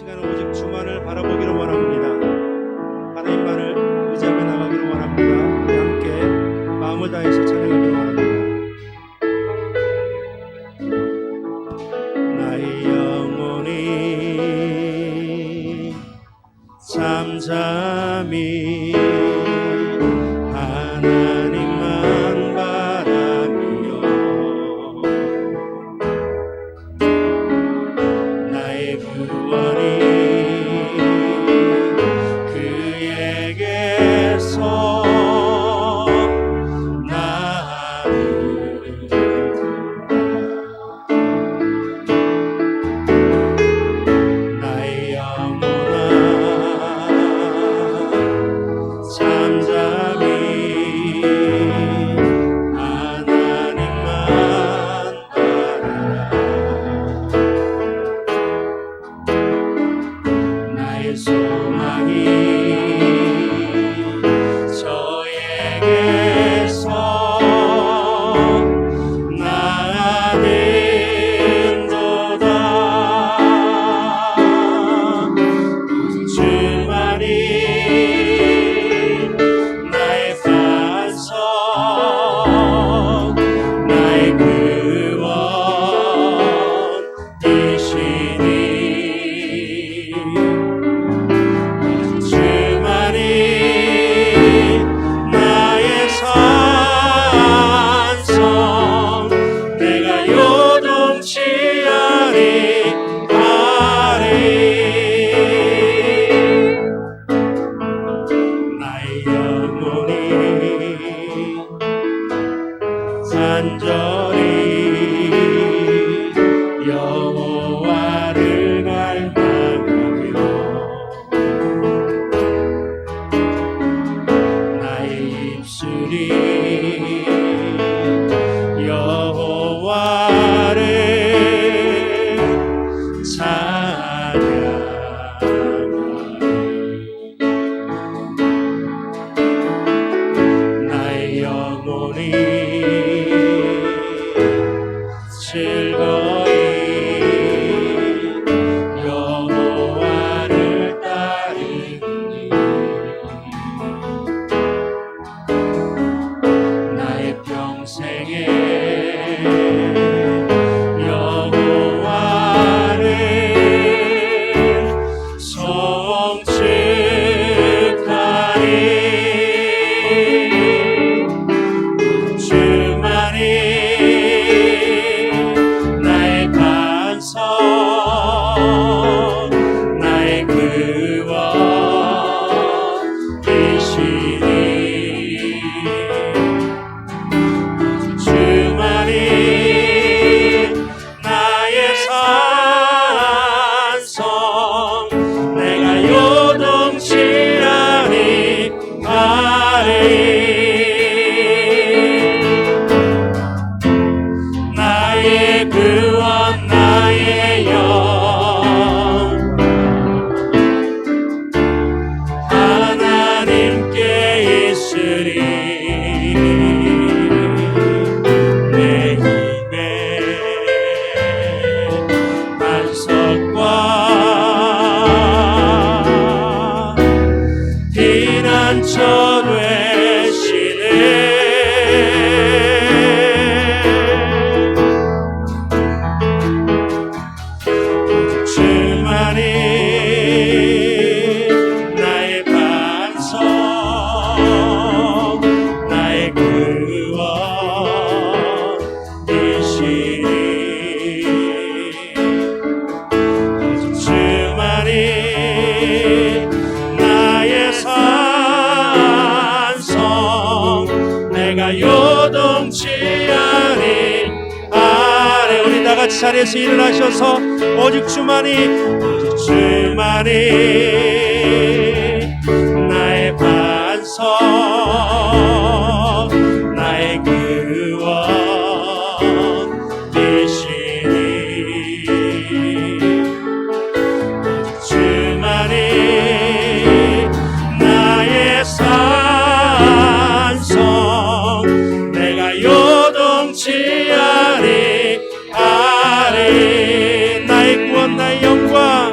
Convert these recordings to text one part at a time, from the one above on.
시간은 오직 주만을 바라보기를 원합니다. 하나님만을 의지하며 나가기를 원합니다. 우리 함께 마음을 다해서 찬양하기를 원합니다. 나의 영혼이 잠잠히 하나님만 바라며 나의 구원이 그에게서 나의 영혼아 잠잠히 하나님만 바라라. 나의 소망이 저에게서 나는도다. 주만이 나의 반석 나의 구원이시니 주만이 나의 산성 내가 요동치 아니하리. 나의 영혼이 간절히 여호와를 갈망하며 나의 입술이 여호와를 찬양하리. 나의 영혼이 즐거이 여호와를 따르니 나의 평생에 여호와를 송축하리. 주만이 나의 반석 나의 구원이시니 주만이 나의 산성 내가 요동치 아니하리. 나의 구원 나의 영 하나님께 있으리. 내 힘의 반석과 피난처 되시네. 주만이 나의 반석 나의 구원이시니 주만이 나의 산성 내가 요동치 아니하리. 우리 다같이 자리에서 일어나셔서 오직 주만이 나의 반석 나의 구원이시니 주만이 나의 산성 내가 요동치 아니하리. 나의 구원 나의 영광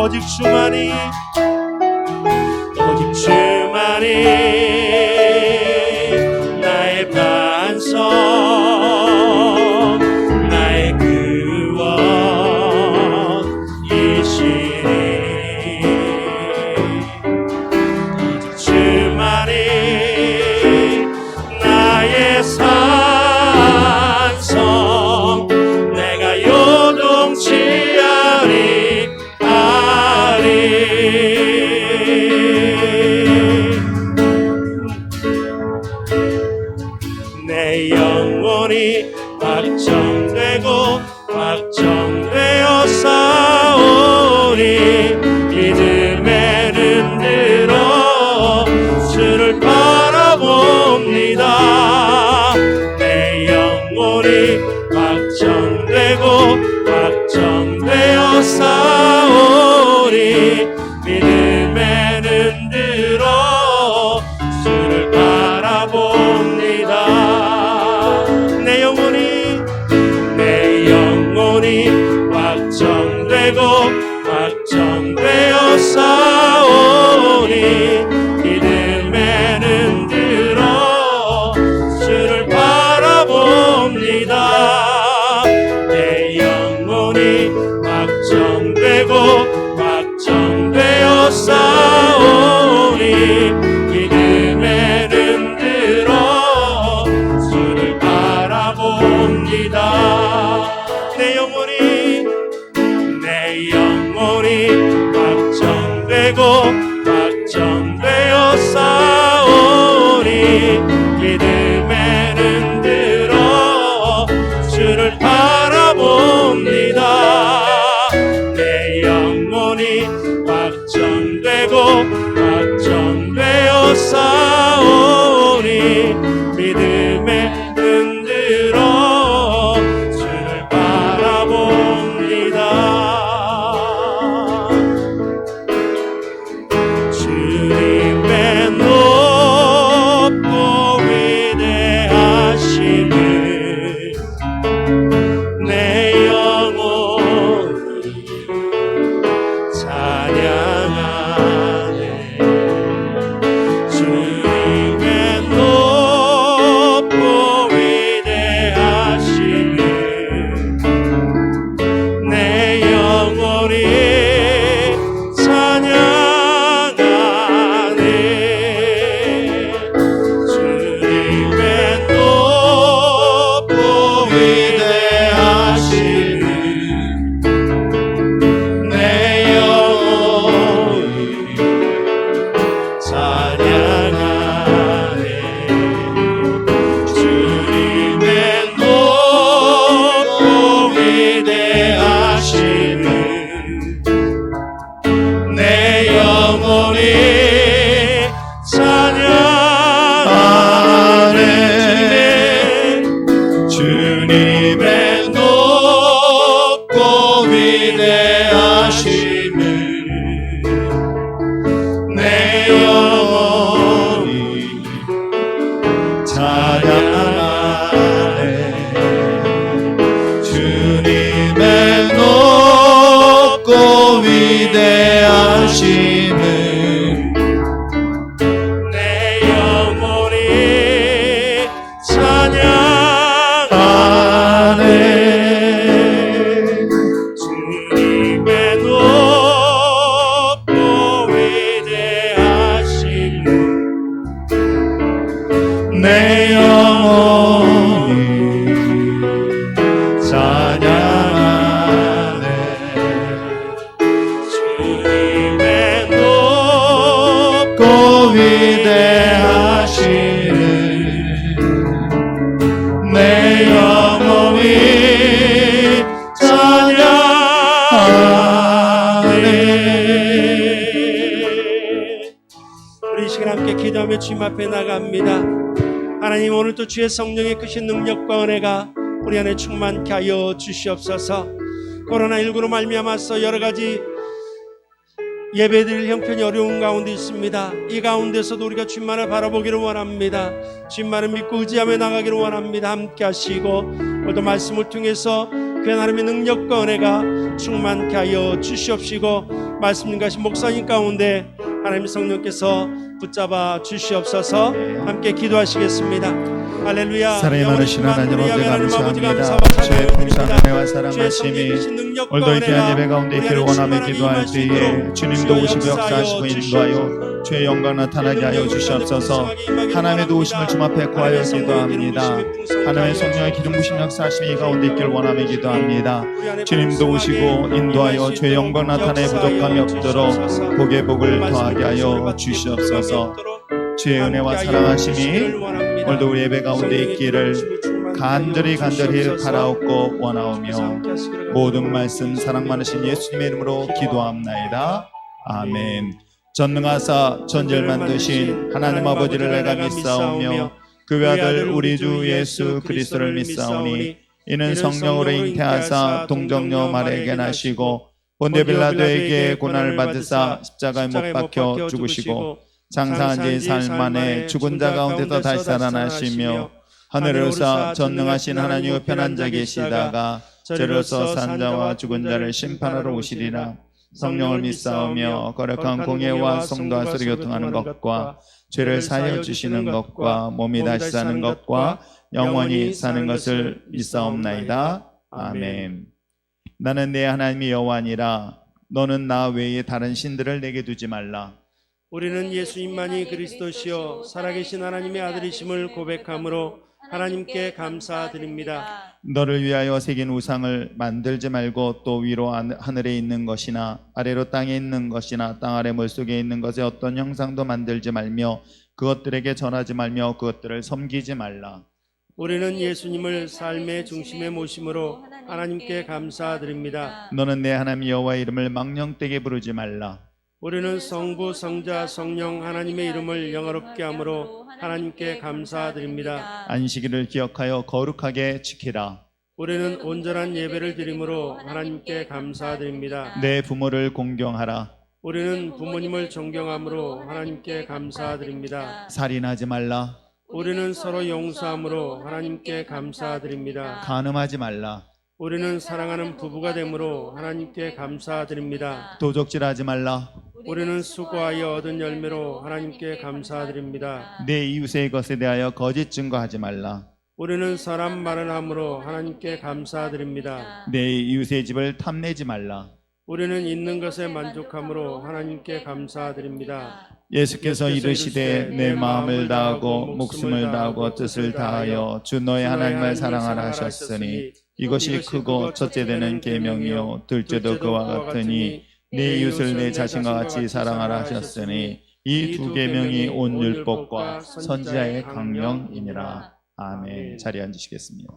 오직 주만이 나의 반석 나의 구원이시니 오직 주만이 나의 산성 내가 요동치 아니하리 내 영혼이 확정되어 싸우니 믿음에는 들어 주를 바라봅니다 내 영혼이 확정되어 싸우니 믿음에는 들어 주를 바라봅니다 내 영혼이 확정되어 싸우니 믿음에는 들어 주를 바라봅니다 내 영혼이 확정되어 싸우니 믿음에는 들어 주를 바라봅니다 내 영혼이 확정되어 싸우니 믿음에는 들어 주를 바라봅니다 내 영혼이 확정되어 싸우니 믿음에는 들어 주를 바라봅니다 주님의 높고 위대하심을 내 영혼이 찬양하네 주님의 높고 위대하심을 내 영혼이 주님의 높고 위대하심을 내 영혼이 찬양하네 주님의 높고 위대하심을 내 영혼이 찬양하네 주님의 높고 위대하심을 내 영혼이 찬양하네 주님의 높고 위대하심을 내 영혼이 찬양하네 우리 이 시간 함께 기도하며 주님 앞에 나갑니다 하나님 오늘도 주의 성령의 크신 능력과 은혜가 우리 안에 충만케 하여 주시옵소서 코로나19로 말미암아서 여러가지 예배드릴 형편이 어려운 가운데 있습니다. 이 가운데서도 우리가 주님만을 바라보기를 원합니다. 주님만을 믿고 의지하며 나가기를 원합니다. 함께 하시고 오늘도 말씀을 통해서 그 하나님의 능력과 은혜가 충만케 하여 주시옵시고, 말씀님 가신 목사님 가운데 하나님 성령께서 붙잡아 주시옵소서. 함께 기도하시겠습니다. 할렐루야. 사랑이 많으신 하나님 아버지 감사합니다. 주의 풍성한 은혜와 사랑하심이 오늘도 귀한 예배 가운데 있기를 원하며 기도할 때에 주님도 오시고 역사하시고 인도하여 주의 영광 나타나게 하여 주시옵소서. 하나님의 도우심을 주 앞에 구하여 기도합니다. 하나님의 성령의 기름 부심 역사하심이 이 가운데 있기를 원하며 기도합니다. 주님도 오시고 인도하여 주의 영광 나타내 부족함이 없도록 복의 복을 더하게 하여 주시옵소서. 주의 은혜와 사랑하심이 오늘도 우리 예배 가운데 있기를 간절히 바라옵고 원하오며 모든 말씀 사랑 많으신 예수님의 이름으로 기도합나이다. 아멘. 전능하사 전지를 만드신 하나님 아버지를 내가 믿사오며 그 외아들 우리 주 예수 그리스도를 믿사오니 이는 성령으로 잉태하사 동정녀 마리아에게 나시고 본디오 빌라도에게 고난을 받으사 십자가에 못 박혀 죽으시고 장사한 지 사흘 만에 죽은 자 가운데서 다시 살아나시며 하늘에서 전능하신 하나님 우편한 자 계시다가 저리로서 산 자와 죽은 자를 심판하러 오시리라. 성령을 믿사오며 거룩한 공예와 성도와 서로 교통하는 것과 죄를 사하여 주시는 것과 몸이 다시 사는 것과 영원히 사는 것을 믿사옵나이다. 아멘. 나는 내 하나님이 여호와니라. 너는 나 외에 다른 신들을 내게 두지 말라. 우리는 예수님만이 그리스도시요 살아계신 하나님의 아들이심을 고백함으로 하나님께 감사드립니다. 너를 위하여 새긴 우상을 만들지 말고 또 위로 하늘에 있는 것이나 아래로 땅에 있는 것이나 땅 아래 물속에 있는 것의 어떤 형상도 만들지 말며 그것들에게 전하지 말며 그것들을 섬기지 말라. 우리는 예수님을 삶의 중심에 모심으로 하나님께 감사드립니다. 너는 내 하나님 여호와의 이름을 망령되게 부르지 말라. 우리는 성부, 성자, 성령 하나님의 이름을 영화롭게 함으로 하나님께 감사드립니다. 안식일을 기억하여 거룩하게 지키라. 우리는 온전한 예배를 드림으로 하나님께 감사드립니다. 내 부모를 공경하라. 우리는 부모님을 존경함으로 하나님께 감사드립니다. 살인하지 말라. 우리는 서로 용서함으로 하나님께 감사드립니다. 간음하지 말라. 우리는 사랑하는 부부가 되므로 하나님께 감사드립니다. 도적질하지 말라. 우리는 수고하여 얻은 열매로 하나님께 감사드립니다. 내 이웃의 것에 대하여 거짓 증거하지 말라. 우리는 사람 말을 함으로 하나님께 감사드립니다. 내 이웃의 집을 탐내지 말라. 우리는 있는 것에 만족함으로 하나님께 감사드립니다. 예수께서 이르시되 내 마음을 다하고 목숨을 다하고 뜻을 다하여 주 너의 하나님을 사랑하라 하셨으니 이것이 크고 첫째 되는 계명이요 둘째도 그와 같으니 내 이웃을 내 자신과 같이 사랑하라 하셨으니 이 두 계명이 온 율법과 선지자의 강령이니라. 아멘. 자리에 앉으시겠습니다.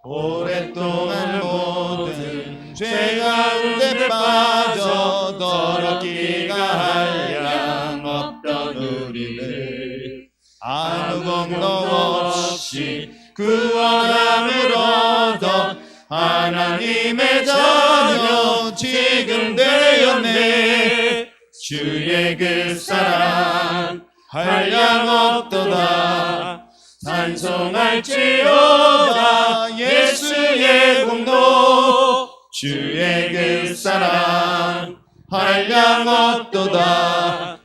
오랫동안 모든 죄 가운데 빠져 더럽기가 한량 없던 우리를 아무 공로 없이 구원함을 얻어 하나님의 자녀 지금 되었네. 주의 그 사랑 한량 없도다. 찬송할지어다 예수의 공로. 주의 그 사랑 한량 없도다.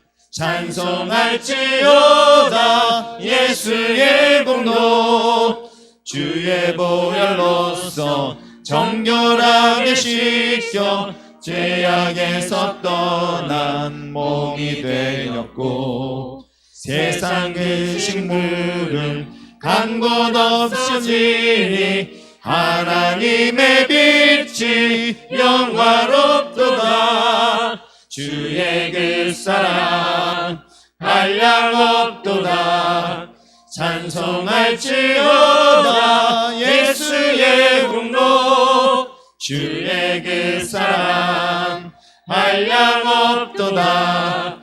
찬송할지어다 예수의 공로. 주의 보혈로서 정결하게 씻겨 죄악에서 떠난 몸이 되었고 세상 그 식물은 간 곳 없어지니 하나님의 빛이 영화롭도다. 주의 그 사랑 한량 없도다. 찬송할지어다 예수의 공로. 주의 그 사랑 한량 없도다.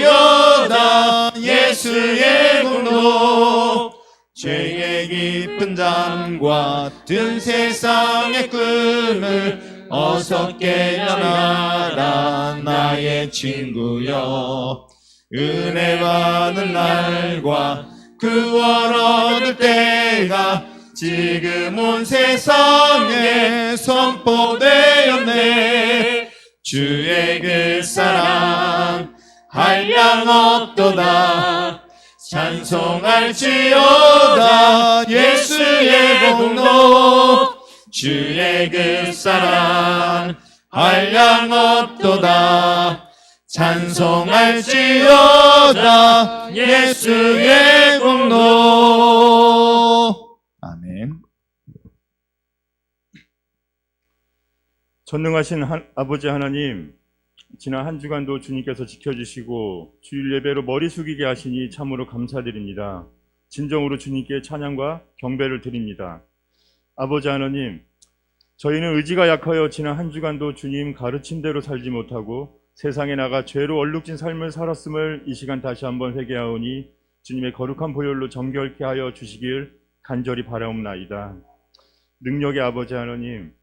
찬송할지어다 예수의 공로. 죄의 깊은 잠과 든 세상의 꿈을 어서 깨어나라 나의 친구여. 은혜 받을 날과 구원 얻을 때가 지금 온 세상에 선포되었네. 주의 그 사랑 한량 없도다. 찬송할지어다 예수의 공로. 주의 그 사랑 한량 없도다. 찬송할지어다 예수의 공로. 아멘. 전능하신 아버지 하나님, 지난 한 주간도 주님께서 지켜주시고 주일 예배로 머리 숙이게 하시니 참으로 감사드립니다. 진정으로 주님께 찬양과 경배를 드립니다. 아버지 하나님, 저희는 의지가 약하여 지난 한 주간도 주님 가르친 대로 살지 못하고 세상에 나가 죄로 얼룩진 삶을 살았음을 이 시간 다시 한번 회개하오니 주님의 거룩한 보혈로 정결케 하여 주시길 간절히 바라옵나이다. 능력의 아버지 하나님,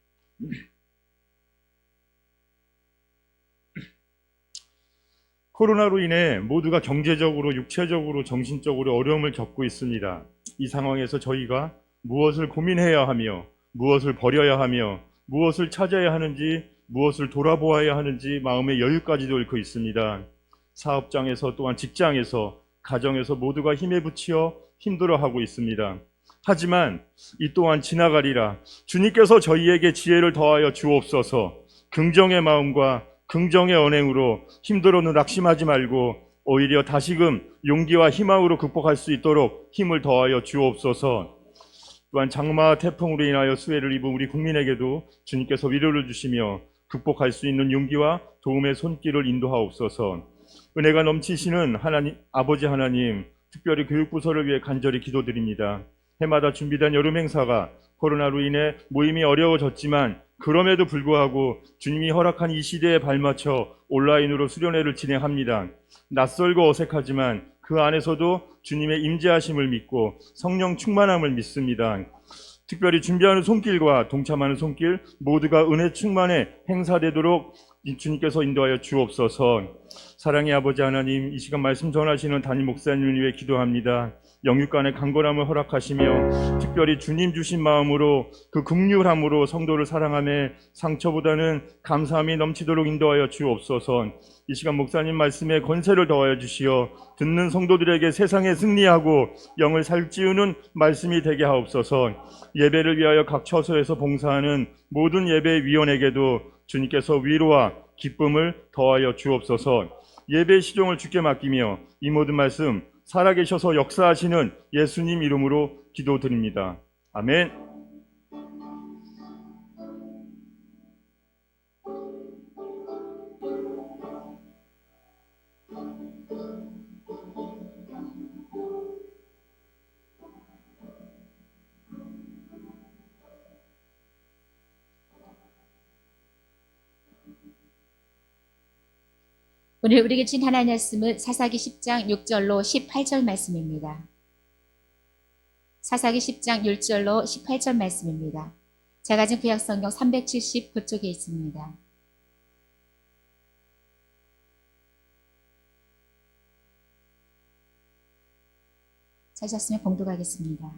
코로나로 인해 모두가 경제적으로, 육체적으로, 정신적으로 어려움을 겪고 있습니다. 이 상황에서 저희가 무엇을 고민해야 하며 무엇을 버려야 하며 무엇을 찾아야 하는지 무엇을 돌아보아야 하는지 마음의 여유까지도 잃고 있습니다. 사업장에서 또한 직장에서 가정에서 모두가 힘에 부치어 힘들어하고 있습니다. 하지만 이 또한 지나가리라. 주님께서 저희에게 지혜를 더하여 주옵소서. 긍정의 마음과 긍정의 언행으로 힘들어도 낙심하지 말고 오히려 다시금 용기와 희망으로 극복할 수 있도록 힘을 더하여 주옵소서. 또한 장마 태풍으로 인하여 수해를 입은 우리 국민에게도 주님께서 위로를 주시며 극복할 수 있는 용기와 도움의 손길을 인도하옵소서. 은혜가 넘치시는 하나님, 아버지 하나님, 특별히 교육부서를 위해 간절히 기도드립니다. 해마다 준비된 여름 행사가 코로나로 인해 모임이 어려워졌지만 그럼에도 불구하고 주님이 허락한 이 시대에 발맞춰 온라인으로 수련회를 진행합니다. 낯설고 어색하지만 그 안에서도 주님의 임재하심을 믿고 성령 충만함을 믿습니다. 특별히 준비하는 손길과 동참하는 손길 모두가 은혜 충만에 행사되도록 주님께서 인도하여 주옵소서. 사랑의 아버지 하나님, 이 시간 말씀 전하시는 담임 목사님을 위해 기도합니다. 영육간의 강건함을 허락하시며 특별히 주님 주신 마음으로 그 긍휼함으로 성도를 사랑하며 상처보다는 감사함이 넘치도록 인도하여 주옵소서. 이 시간 목사님 말씀에 권세를 더하여 주시어 듣는 성도들에게 세상에 승리하고 영을 살찌우는 말씀이 되게 하옵소서. 예배를 위하여 각 처소에서 봉사하는 모든 예배위원에게도 주님께서 위로와 기쁨을 더하여 주옵소서. 예배 시종을 주께 맡기며 이 모든 말씀 살아계셔서 역사하시는 예수님 이름으로 기도드립니다. 아멘. 오늘 우리에게 주신 하나님의 말씀은 사사기 10장 6절로 18절 말씀입니다. 사사기 10장 6절로 18절 말씀입니다. 제가 가진 구약성경 379쪽에 있습니다. 찾으셨으면 봉독하겠습니다.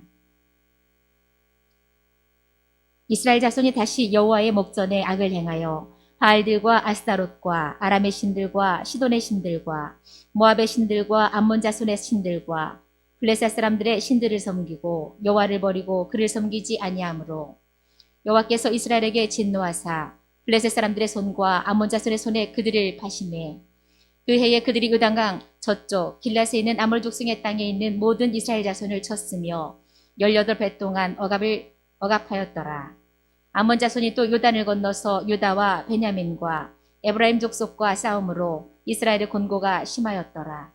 이스라엘 자손이 다시 여호와의 목전에 악을 행하여 바알들과 아스타롯과 아람의 신들과 시돈의 신들과 모압의 신들과 암몬 자손의 신들과 블레셋 사람들의 신들을 섬기고 여호와를 버리고 그를 섬기지 아니하므로 여호와께서 이스라엘에게 진노하사 블레셋 사람들의 손과 암몬 자손의 손에 그들을 파시매 그 해에 그들이 요단강 저쪽 길라스에 있는 아몰 족속의 땅에 있는 모든 이스라엘 자손을 쳤으며 18배 동안 억압하였더라. 암몬 자손이 또 요단을 건너서 유다와 베냐민과 에브라임 족속과 싸움으로 이스라엘의 곤고가 심하였더라.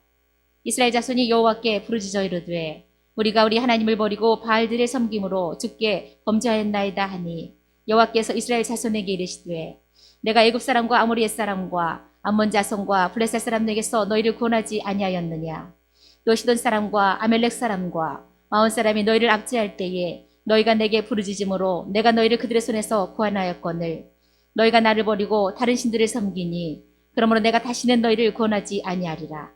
이스라엘 자손이 여호와께 부르짖어 이르되 우리가 우리 하나님을 버리고 바알들의 섬김으로 주께 범죄하였나이다 하니 여호와께서 이스라엘 자손에게 이르시되 내가 애굽 사람과 아모리 옛 사람과 암몬 자손과 블레셋 사람에게서 너희를 구원하지 아니하였느냐. 또 시돈 사람과 아멜렉 사람과 마온 사람이 너희를 압제할 때에 너희가 내게 부르짖음으로 내가 너희를 그들의 손에서 구원하였거늘 너희가 나를 버리고 다른 신들을 섬기니 그러므로 내가 다시는 너희를 구원하지 아니하리라.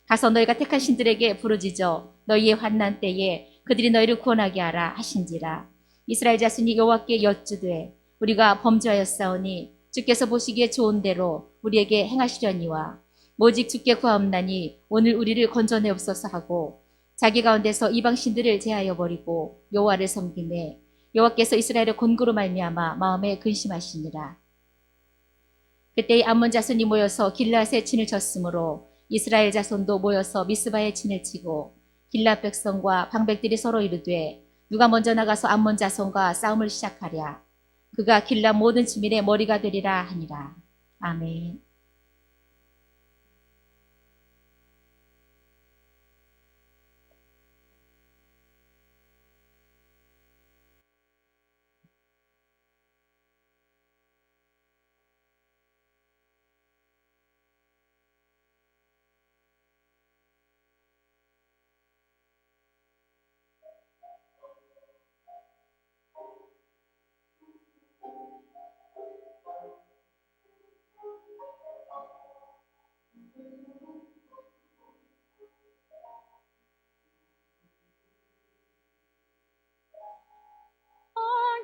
가서 너희가 택한 신들에게 부르짖어 너희의 환난 때에 그들이 너희를 구원하게 하라 하신지라. 이스라엘 자손이 여호와께 여쭈되 우리가 범죄하였사오니 주께서 보시기에 좋은 대로 우리에게 행하시려니와 오직 주께 구하옵나니 오늘 우리를 건져내옵소서 하고 자기 가운데서 이방 신들을 제하여 버리고 여호와를 섬기매 여호와께서 이스라엘의 곤고로 말미암아 마음에 근심하시니라. 그때 암몬 자손이 모여서 길라앗에 진을 쳤으므로 이스라엘 자손도 모여서 미스바에 진을 치고 길라앗 백성과 방백들이 서로 이르되 누가 먼저 나가서 암몬 자손과 싸움을 시작하랴. 그가 길라앗 모든 주민의 머리가 되리라 하니라. 아멘.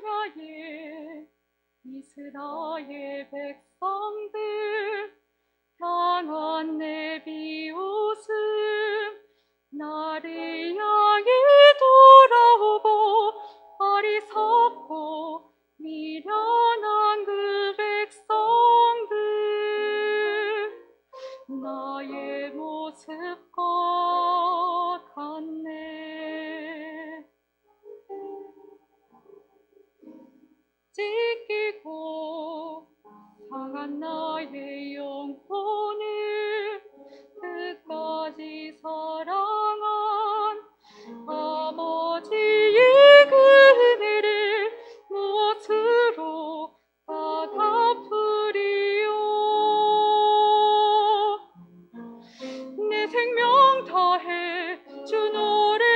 광야에 이스라엘 백성들 향한 내 비웃음 나를 향해 돌아오고 어리석고 미련한 그 백성들 나의 모습과 같네. 찢기고 상한 나의 영혼을 끝까지 사랑한 아버지의 그 은혜를 무엇으로 받아프리요. 내 생명 다해 주 노래하리라.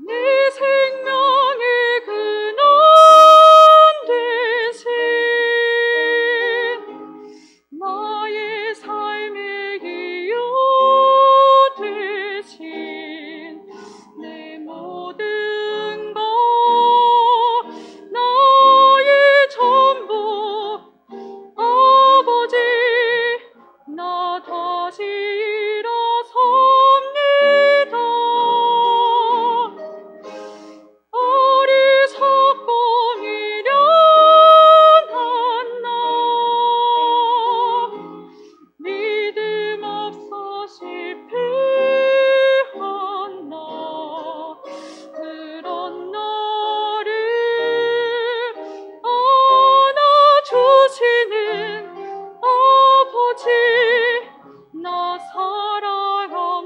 내 생명의 근원 되신 나의 삶의 이유 되신 내 모든 것 나의 전부 아버지 나 다시 일어섭니다. 어리석고 미련한 나 믿음 없어 실패한 나 그런 나를 안아주시는 아버지 나 사랑합니다.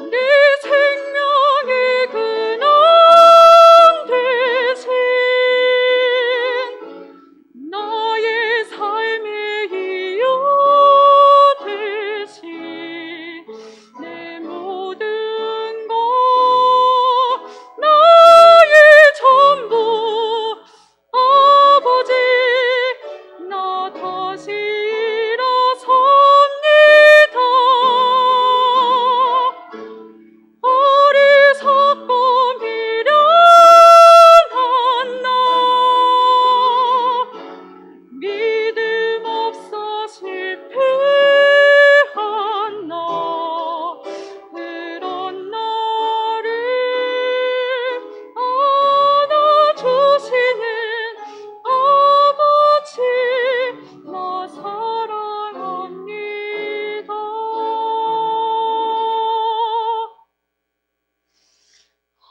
내 생명의 근원 되신 나의 삶의 이유 되신 내 모든 것 나의 전부 아버지 나 다시 일어섭니다. 어리석고 미련한 나 믿음 없어 실패한 나 그런 나를 안아주시는 아버지 나 사랑합니다.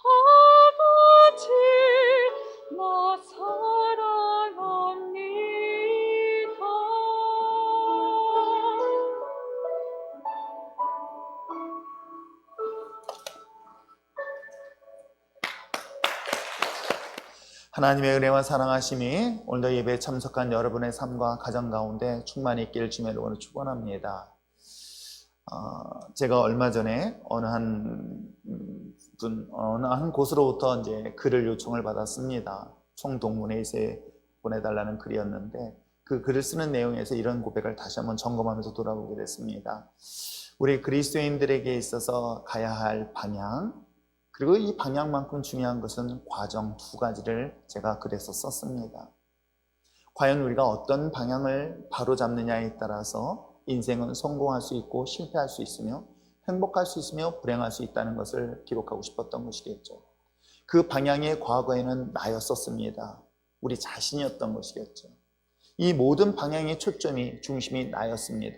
아버지 나 사랑합니다. 하나님의 은혜와 사랑하심이 오늘도 예배에 참석한 여러분의 삶과 가정 가운데 충만히 있기를 주님의 이름으로 축원합니다. 제가 얼마 전에 어느 한 곳으로부터 이제 글을 요청을 받았습니다. 총동문회의소에 보내달라는 글이었는데 그 글을 쓰는 내용에서 이런 고백을 다시 한번 점검하면서 돌아보게 됐습니다. 우리 그리스도인들에게 있어서 가야 할 방향, 그리고 이 방향만큼 중요한 것은 과정 두 가지를 제가 글에서 썼습니다. 과연 우리가 어떤 방향을 바로잡느냐에 따라서 인생은 성공할 수 있고 실패할 수 있으며 행복할 수 있으며 불행할 수 있다는 것을 기록하고 싶었던 것이겠죠. 그 방향이 과거에는 나였었습니다. 우리 자신이었던 것이겠죠. 이 모든 방향의 초점이 중심이 나였습니다.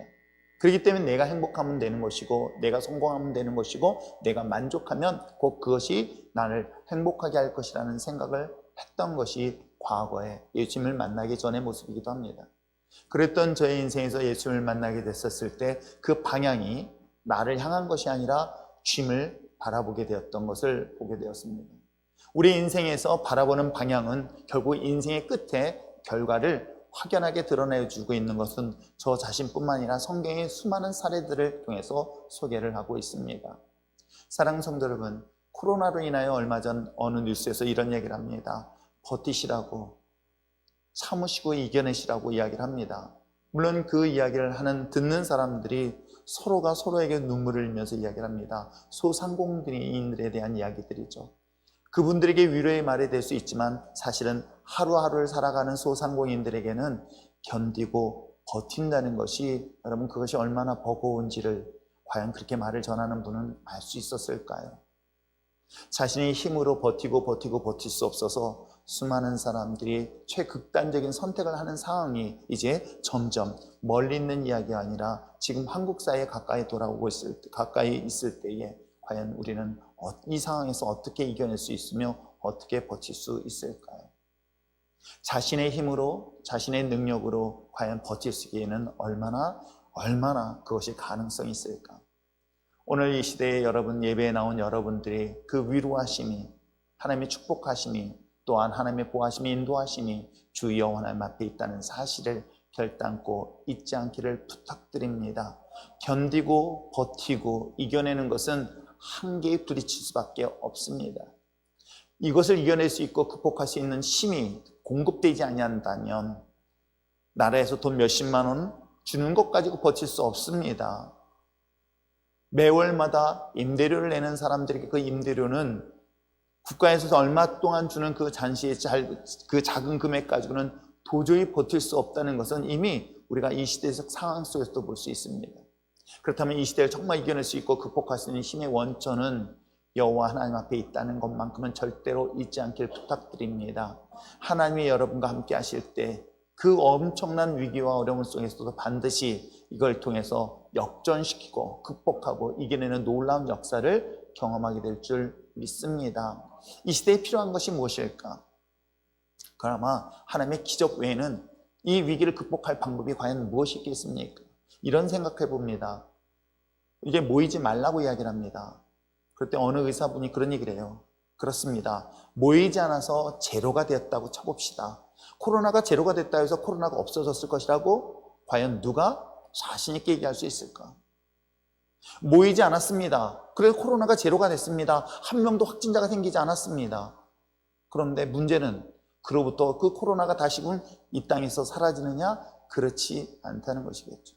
그렇기 때문에 내가 행복하면 되는 것이고 내가 성공하면 되는 것이고 내가 만족하면 곧 그것이 나를 행복하게 할 것이라는 생각을 했던 것이 과거에 예수님을 만나기 전의 모습이기도 합니다. 그랬던 저의 인생에서 예수님을 만나게 됐었을 때 그 방향이 나를 향한 것이 아니라 주님을 바라보게 되었던 것을 보게 되었습니다. 우리 인생에서 바라보는 방향은 결국 인생의 끝에 결과를 확연하게 드러내주고 있는 것은 저 자신뿐만 아니라 성경의 수많은 사례들을 통해서 소개를 하고 있습니다. 사랑하는 성도 여러분, 코로나로 인하여 얼마 전 어느 뉴스에서 이런 얘기를 합니다. 버티시라고, 참으시고 이겨내시라고 이야기를 합니다. 물론 그 이야기를 듣는 사람들이 서로가 서로에게 눈물을 흘리면서 이야기를 합니다. 소상공인들에 대한 이야기들이죠. 그분들에게 위로의 말이 될 수 있지만 사실은 하루하루를 살아가는 소상공인들에게는 견디고 버틴다는 것이, 여러분, 그것이 얼마나 버거운지를 과연 그렇게 말을 전하는 분은 알 수 있었을까요? 자신의 힘으로 버티고 버틸 수 없어서 수많은 사람들이 최극단적인 선택을 하는 상황이 이제 점점 멀리 있는 이야기가 아니라 지금 한국 사회에 가까이 있을 때에 과연 우리는 이 상황에서 어떻게 이겨낼 수 있으며 어떻게 버틸 수 있을까요? 자신의 힘으로, 자신의 능력으로 과연 버틸 수 있기에는 얼마나 그것이 가능성이 있을까? 오늘 이 시대에 여러분, 예배에 나온 여러분들이 그 위로하심이, 하나님의 축복하심이, 또한 하나님의 보호하심이, 인도하심이 주 여호와 하나님 앞에 있다는 사실을 결단코 잊지 않기를 부탁드립니다. 견디고 버티고 이겨내는 것은 한계에 부딪힐 수밖에 없습니다. 이것을 이겨낼 수 있고 극복할 수 있는 힘이 공급되지 아니한다면 나라에서 돈 몇십만 원 주는 것 가지고 버틸 수 없습니다. 매월마다 임대료를 내는 사람들에게 그 임대료는 국가에서 얼마 동안 주는 그 그 작은 금액 가지고는 도저히 버틸 수 없다는 것은 이미 우리가 이 시대적 상황 속에서도 볼 수 있습니다. 그렇다면 이 시대를 정말 이겨낼 수 있고 극복할 수 있는 힘의 원천은 여호와 하나님 앞에 있다는 것만큼은 절대로 잊지 않길 부탁드립니다. 하나님이 여러분과 함께 하실 때 그 엄청난 위기와 어려움 속에서도 반드시 이걸 통해서 역전시키고 극복하고 이겨내는 놀라운 역사를 경험하게 될 줄 믿습니다. 이 시대에 필요한 것이 무엇일까? 그나마 하나님의 기적 외에는 이 위기를 극복할 방법이 과연 무엇이 있겠습니까? 이런 생각해 봅니다. 이게 모이지 말라고 이야기를 합니다. 그럴 때 어느 의사분이 그런 얘기를 해요. 그렇습니다. 모이지 않아서 제로가 되었다고 쳐봅시다. 코로나가 제로가 됐다 해서 코로나가 없어졌을 것이라고 과연 누가 자신 있게 얘기할 수 있을까? 모이지 않았습니다. 그래서 코로나가 제로가 됐습니다. 한 명도 확진자가 생기지 않았습니다. 그런데 문제는 그로부터 그 코로나가 다시금 이 땅에서 사라지느냐? 그렇지 않다는 것이겠죠.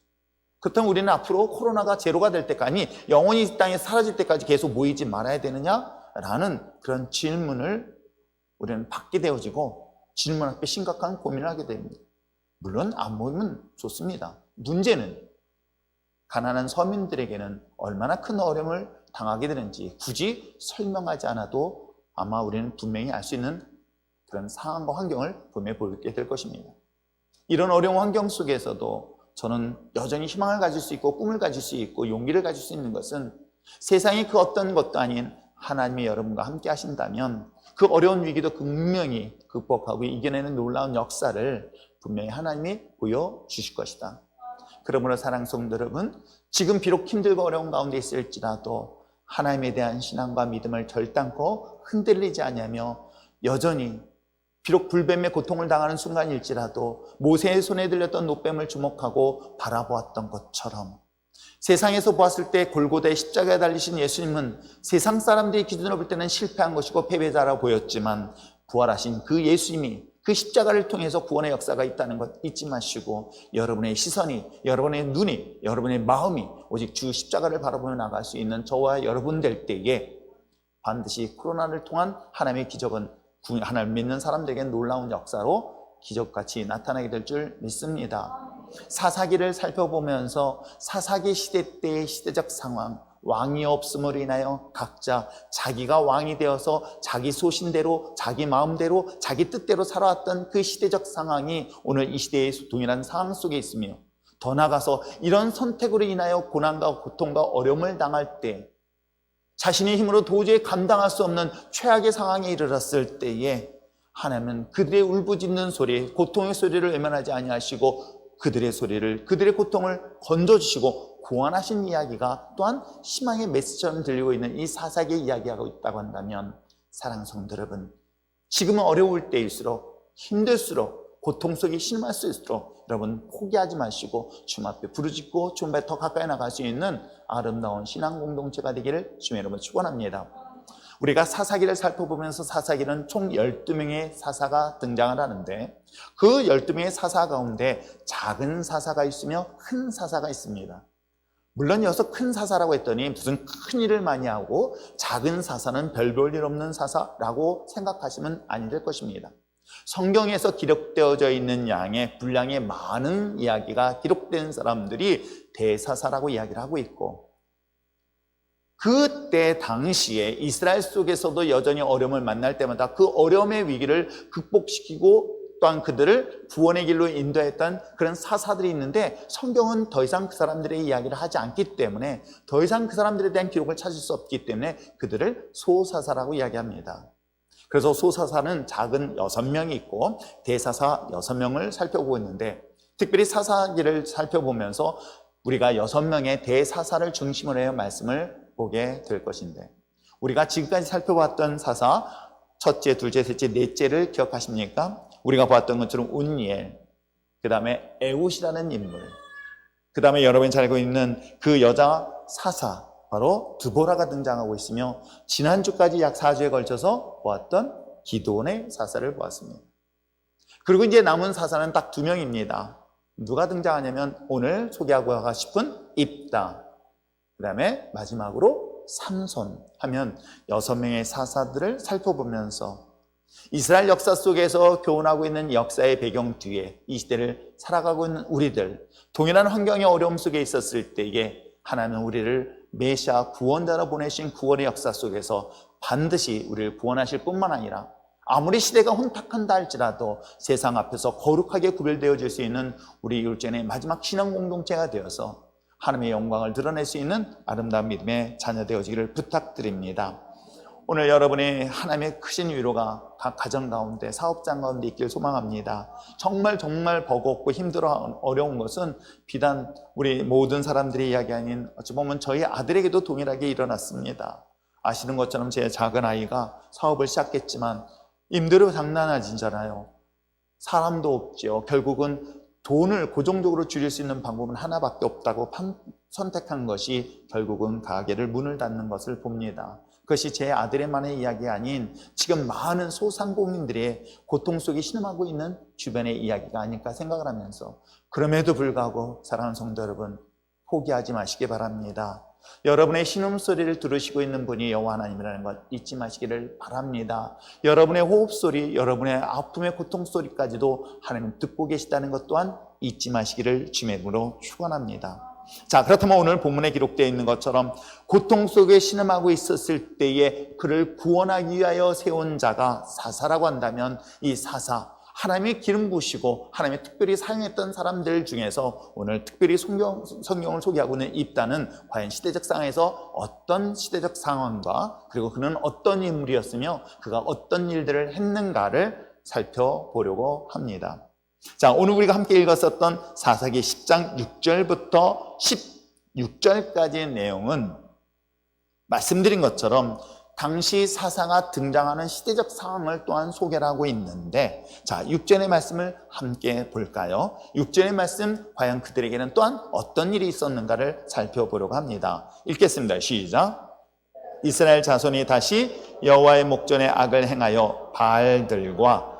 그렇다면 우리는 앞으로 코로나가 제로가 될 때까지, 영원히 이 땅에 사라질 때까지 계속 모이지 말아야 되느냐라는 그런 질문을 우리는 받게 되어지고 질문 앞에 심각한 고민을 하게 됩니다. 물론 안 모이면 좋습니다. 문제는 가난한 서민들에게는 얼마나 큰 어려움을 당하게 되는지 굳이 설명하지 않아도 아마 우리는 분명히 알 수 있는 그런 상황과 환경을 분명히 보게 될 것입니다. 이런 어려운 환경 속에서도 저는 여전히 희망을 가질 수 있고 꿈을 가질 수 있고 용기를 가질 수 있는 것은 세상의 그 어떤 것도 아닌 하나님이 여러분과 함께 하신다면 그 어려운 위기도 분명히 극복하고 이겨내는 놀라운 역사를 분명히 하나님이 보여주실 것이다. 그러므로 사랑하는 성도 여러분, 지금 비록 힘들고 어려운 가운데 있을지라도 하나님에 대한 신앙과 믿음을 결단코 흔들리지 않으며 여전히 비록 불뱀의 고통을 당하는 순간일지라도 모세의 손에 들렸던 노뱀을 주목하고 바라보았던 것처럼 세상에서 보았을 때 골고다의 십자가에 달리신 예수님은 세상 사람들이 기준으로 볼 때는 실패한 것이고 패배자라 보였지만 부활하신 그 예수님이 그 십자가를 통해서 구원의 역사가 있다는 것 잊지 마시고 여러분의 시선이, 여러분의 눈이, 여러분의 마음이 오직 주 십자가를 바라보며 나갈 수 있는 저와 여러분 될 때에 반드시 코로나를 통한 하나님의 기적은 하나님을 믿는 사람들에게 놀라운 역사로 기적같이 나타나게 될 줄 믿습니다. 사사기를 살펴보면서 사사기 시대 때의 시대적 상황, 왕이 없음으로 인하여 각자 자기가 왕이 되어서 자기 소신대로, 자기 마음대로, 자기 뜻대로 살아왔던 그 시대적 상황이 오늘 이 시대의 동일한 상황 속에 있으며, 더 나아가서 이런 선택으로 인하여 고난과 고통과 어려움을 당할 때 자신의 힘으로 도저히 감당할 수 없는 최악의 상황에 이르렀을 때에 하나님은 그들의 울부짖는 소리, 고통의 소리를 외면하지 아니하시고 그들의 소리를, 그들의 고통을 건져주시고 구원하신 이야기가 또한 희망의 메시지처럼 들리고 있는 이 사사기의 이야기하고 있다고 한다면, 사랑하는 성도 여러분, 지금은 어려울 때일수록, 힘들수록, 고통 속에 신음할 수 있을수록 여러분 포기하지 마시고 주님 앞에 부르짖고 주님 앞에 더 가까이 나갈 수 있는 아름다운 신앙 공동체가 되기를 주님의 이름으로 축원합니다. 우리가 사사기를 살펴보면서 사사기는 총 12명의 사사가 등장을 하는데, 그 12명의 사사 가운데 작은 사사가 있으며 큰 사사가 있습니다. 물론 여기서 큰 사사라고 했더니 무슨 큰 일을 많이 하고 작은 사사는 별 볼 일 없는 사사라고 생각하시면 아니 될 것입니다. 성경에서 기록되어져 있는 양의 분량의 많은 이야기가 기록된 사람들이 대사사라고 이야기를 하고 있고, 그때 당시에 이스라엘 속에서도 여전히 어려움을 만날 때마다 그 어려움의 위기를 극복시키고 또한 그들을 구원의 길로 인도했던 그런 사사들이 있는데, 성경은 더 이상 그 사람들의 이야기를 하지 않기 때문에 더 이상 그 사람들에 대한 기록을 찾을 수 없기 때문에 그들을 소사사라고 이야기합니다. 그래서 소사사는 작은 6명이 있고 대사사 6명을 살펴보고 있는데, 특별히 사사기를 살펴보면서 우리가 6명의 대사사를 중심으로 해서 말씀을 보게 될 것인데, 우리가 지금까지 살펴봤던 사사 첫째, 둘째, 셋째, 넷째를 기억하십니까? 우리가 봤던 것처럼 운니엘, 그 다음에 에웃이라는 인물, 그 다음에 여러분이 잘 알고 있는 그 여자 사사 바로 드보라가 등장하고 있으며, 지난주까지 약 4주에 걸쳐서 보았던 기드온의 사사를 보았습니다. 그리고 이제 남은 사사는 딱 2명입니다. 누가 등장하냐면 오늘 소개하고 싶은 입다, 그 다음에 마지막으로 삼손 하면 6명의 사사들을 살펴보면서 이스라엘 역사 속에서 교훈하고 있는 역사의 배경 뒤에 이 시대를 살아가고 있는 우리들, 동일한 환경의 어려움 속에 있었을 때에 하나님은 우리를 메시아 구원자로 보내신 구원의 역사 속에서 반드시 우리를 구원하실 뿐만 아니라 아무리 시대가 혼탁한다 할지라도 세상 앞에서 거룩하게 구별되어질 수 있는 우리 율전의 마지막 신앙 공동체가 되어서 하나님의 영광을 드러낼 수 있는 아름다운 믿음의 자녀 되어지기를 부탁드립니다. 오늘 여러분의 하나님의 크신 위로가 각 가정 가운데, 사업장 가운데 있길 소망합니다. 정말 버겁고 힘들어 어려운 것은 비단 우리 모든 사람들의 이야기 아닌 어찌 보면 저희 아들에게도 동일하게 일어났습니다. 아시는 것처럼 제 작은 아이가 사업을 시작했지만 임대료 장난아니잖아요. 사람도 없죠. 결국은 돈을 고정적으로 줄일 수 있는 방법은 하나밖에 없다고 선택한 것이 결국은 가게를 문을 닫는 것을 봅니다. 그것이 제 아들의만의 이야기 아닌 지금 많은 소상공인들의 고통 속에 신음하고 있는 주변의 이야기가 아닐까 생각을 하면서, 그럼에도 불구하고 사랑하는 성도 여러분, 포기하지 마시기 바랍니다. 여러분의 신음소리를 들으시고 있는 분이 여호와 하나님이라는 것 잊지 마시기를 바랍니다. 여러분의 호흡소리, 여러분의 아픔의 고통소리까지도 하나님 듣고 계시다는 것 또한 잊지 마시기를 주님의 이름으로 축원합니다. 자, 그렇다면 오늘 본문에 기록되어 있는 것처럼 고통 속에 신음하고 있었을 때에 그를 구원하기 위하여 세운 자가 사사라고 한다면, 이 사사, 하나님의 기름 부으시고 하나님의 특별히 사용했던 사람들 중에서 오늘 특별히 성경을 소개하고 있는 입다는 과연 시대적 상황에서 어떤 시대적 상황과 그리고 그는 어떤 인물이었으며 그가 어떤 일들을 했는가를 살펴보려고 합니다. 자, 오늘 우리가 함께 읽었었던 사사기 10장 6절부터 16절까지의 내용은 말씀드린 것처럼 당시 사사가 등장하는 시대적 상황을 또한 소개를 하고 있는데, 자, 6절의 말씀을 함께 볼까요? 6절의 말씀, 과연 그들에게는 또한 어떤 일이 있었는가를 살펴보려고 합니다. 읽겠습니다. 시작. 이스라엘 자손이 다시 여호와의 목전에 악을 행하여 바알들과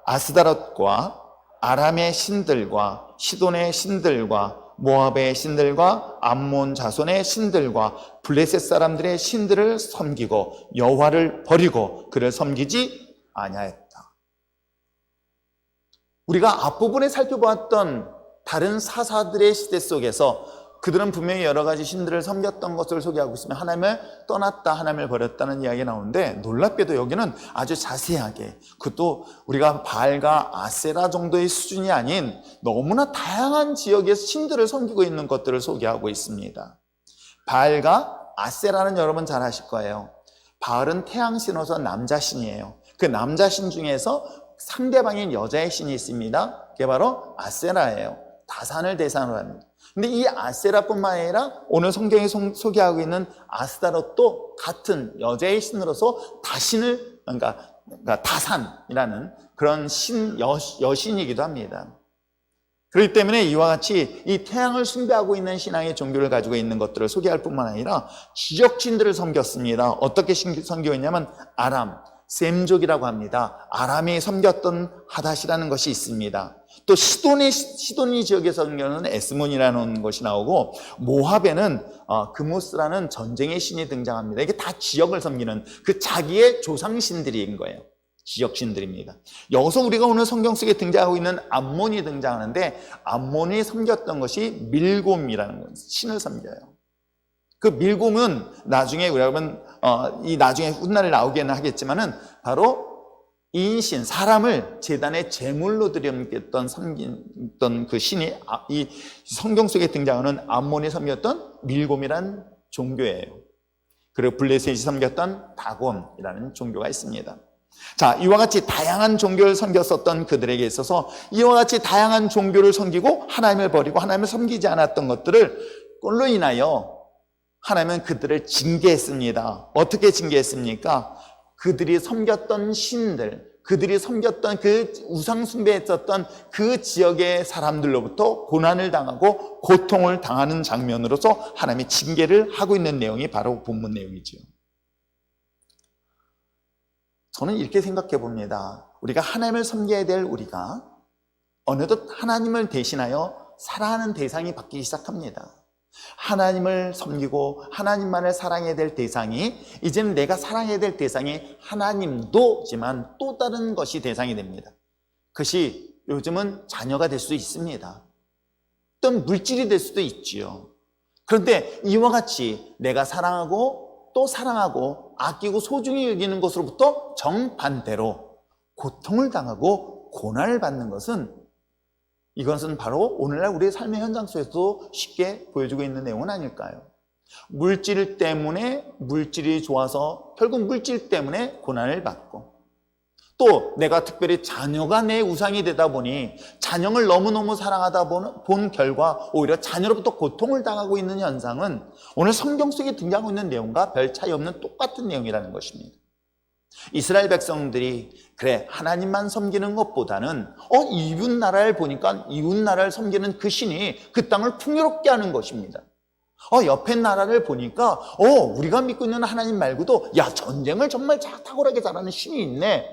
아스다롯과 아람의 신들과 시돈의 신들과 모압의 신들과 암몬 자손의 신들과 블레셋 사람들의 신들을 섬기고 여호와를 버리고 그를 섬기지 아니하였다. 우리가 앞부분에 살펴보았던 다른 사사들의 시대 속에서 그들은 분명히 여러 가지 신들을 섬겼던 것을 소개하고 있으며 하나님을 떠났다, 하나님을 버렸다는 이야기가 나오는데, 놀랍게도 여기는 아주 자세하게, 그것도 우리가 바알과 아세라 정도의 수준이 아닌 너무나 다양한 지역에서 신들을 섬기고 있는 것들을 소개하고 있습니다. 바알과 아세라는 여러분 잘 아실 거예요. 바알은 태양신으로서 남자신이에요. 그 남자신 중에서 상대방인 여자의 신이 있습니다. 그게 바로 아세라예요. 다산을 대상으로 합니다. 근데 이 아세라뿐만 아니라 오늘 성경에 소개하고 있는 아스다롯도 같은 여자의 신으로서 다신을, 그러니까 다산이라는 그런 여신이기도 합니다. 그렇기 때문에 이와 같이 이 태양을 숭배하고 있는 신앙의 종교를 가지고 있는 것들을 소개할 뿐만 아니라 지적신들을 섬겼습니다. 어떻게 섬기었냐면 아람, 셈족이라고 합니다. 아람이 섬겼던 하닷이라는 것이 있습니다. 또 시도니 지역에 섬기는 에스몬이라는 것이 나오고, 모압에는 그모스라는 전쟁의 신이 등장합니다. 이게 다 지역을 섬기는 그 자기의 조상신들인 거예요. 지역신들입니다. 여기서 우리가 오늘 성경 속에 등장하고 있는 암몬이 등장하는데, 암몬이 섬겼던 것이 밀곰이라는 신을 섬겨요. 그 밀곰은 나중에 여러분 이 나중에 훗날에 나오기는 하겠지만은 바로 인신, 사람을 제단의 제물로 드렸던 섬겼던 그 신이 이 성경 속에 등장하는 암몬이 섬겼던 밀곰이라는 종교예요. 그리고 블레셋이 섬겼던 다곤이라는 종교가 있습니다. 자, 이와 같이 다양한 종교를 섬겼었던 그들에게 있어서 이와 같이 다양한 종교를 섬기고 하나님을 버리고 하나님을 섬기지 않았던 것들을 꼴로 인하여 하나님은 그들을 징계했습니다. 어떻게 징계했습니까? 그들이 섬겼던 신들, 그들이 섬겼던 그 우상 숭배했었던 그 지역의 사람들로부터 고난을 당하고 고통을 당하는 장면으로서 하나님이 징계를 하고 있는 내용이 바로 본문 내용이죠. 저는 이렇게 생각해 봅니다. 우리가 하나님을 섬겨야 될 우리가 어느덧 하나님을 대신하여 살아가는 대상이 바뀌기 시작합니다. 하나님을 섬기고 하나님만을 사랑해야 될 대상이, 이제는 내가 사랑해야 될 대상이 하나님도지만 또 다른 것이 대상이 됩니다. 그것이 요즘은 자녀가 될 수도 있습니다. 어떤 물질이 될 수도 있지요. 그런데 이와 같이 내가 사랑하고 또 사랑하고 아끼고 소중히 여기는 것으로부터 정반대로 고통을 당하고 고난을 받는 것은, 이것은 바로 오늘날 우리의 삶의 현장 속에서도 쉽게 보여주고 있는 내용은 아닐까요? 물질 때문에, 물질이 좋아서 결국 물질 때문에 고난을 받고, 또 내가 특별히 자녀가 내 우상이 되다 보니 자녀를 너무너무 사랑하다 본 결과 오히려 자녀로부터 고통을 당하고 있는 현상은 오늘 성경 속에 등장하고 있는 내용과 별 차이 없는 똑같은 내용이라는 것입니다. 이스라엘 백성들이 그래 하나님만 섬기는 것보다는 이웃 나라를 보니까 이웃 나라를 섬기는 그 신이 그 땅을 풍요롭게 하는 것입니다. 옆에 나라를 보니까 우리가 믿고 있는 하나님 말고도 전쟁을 정말 탁월하게 잘하는 신이 있네.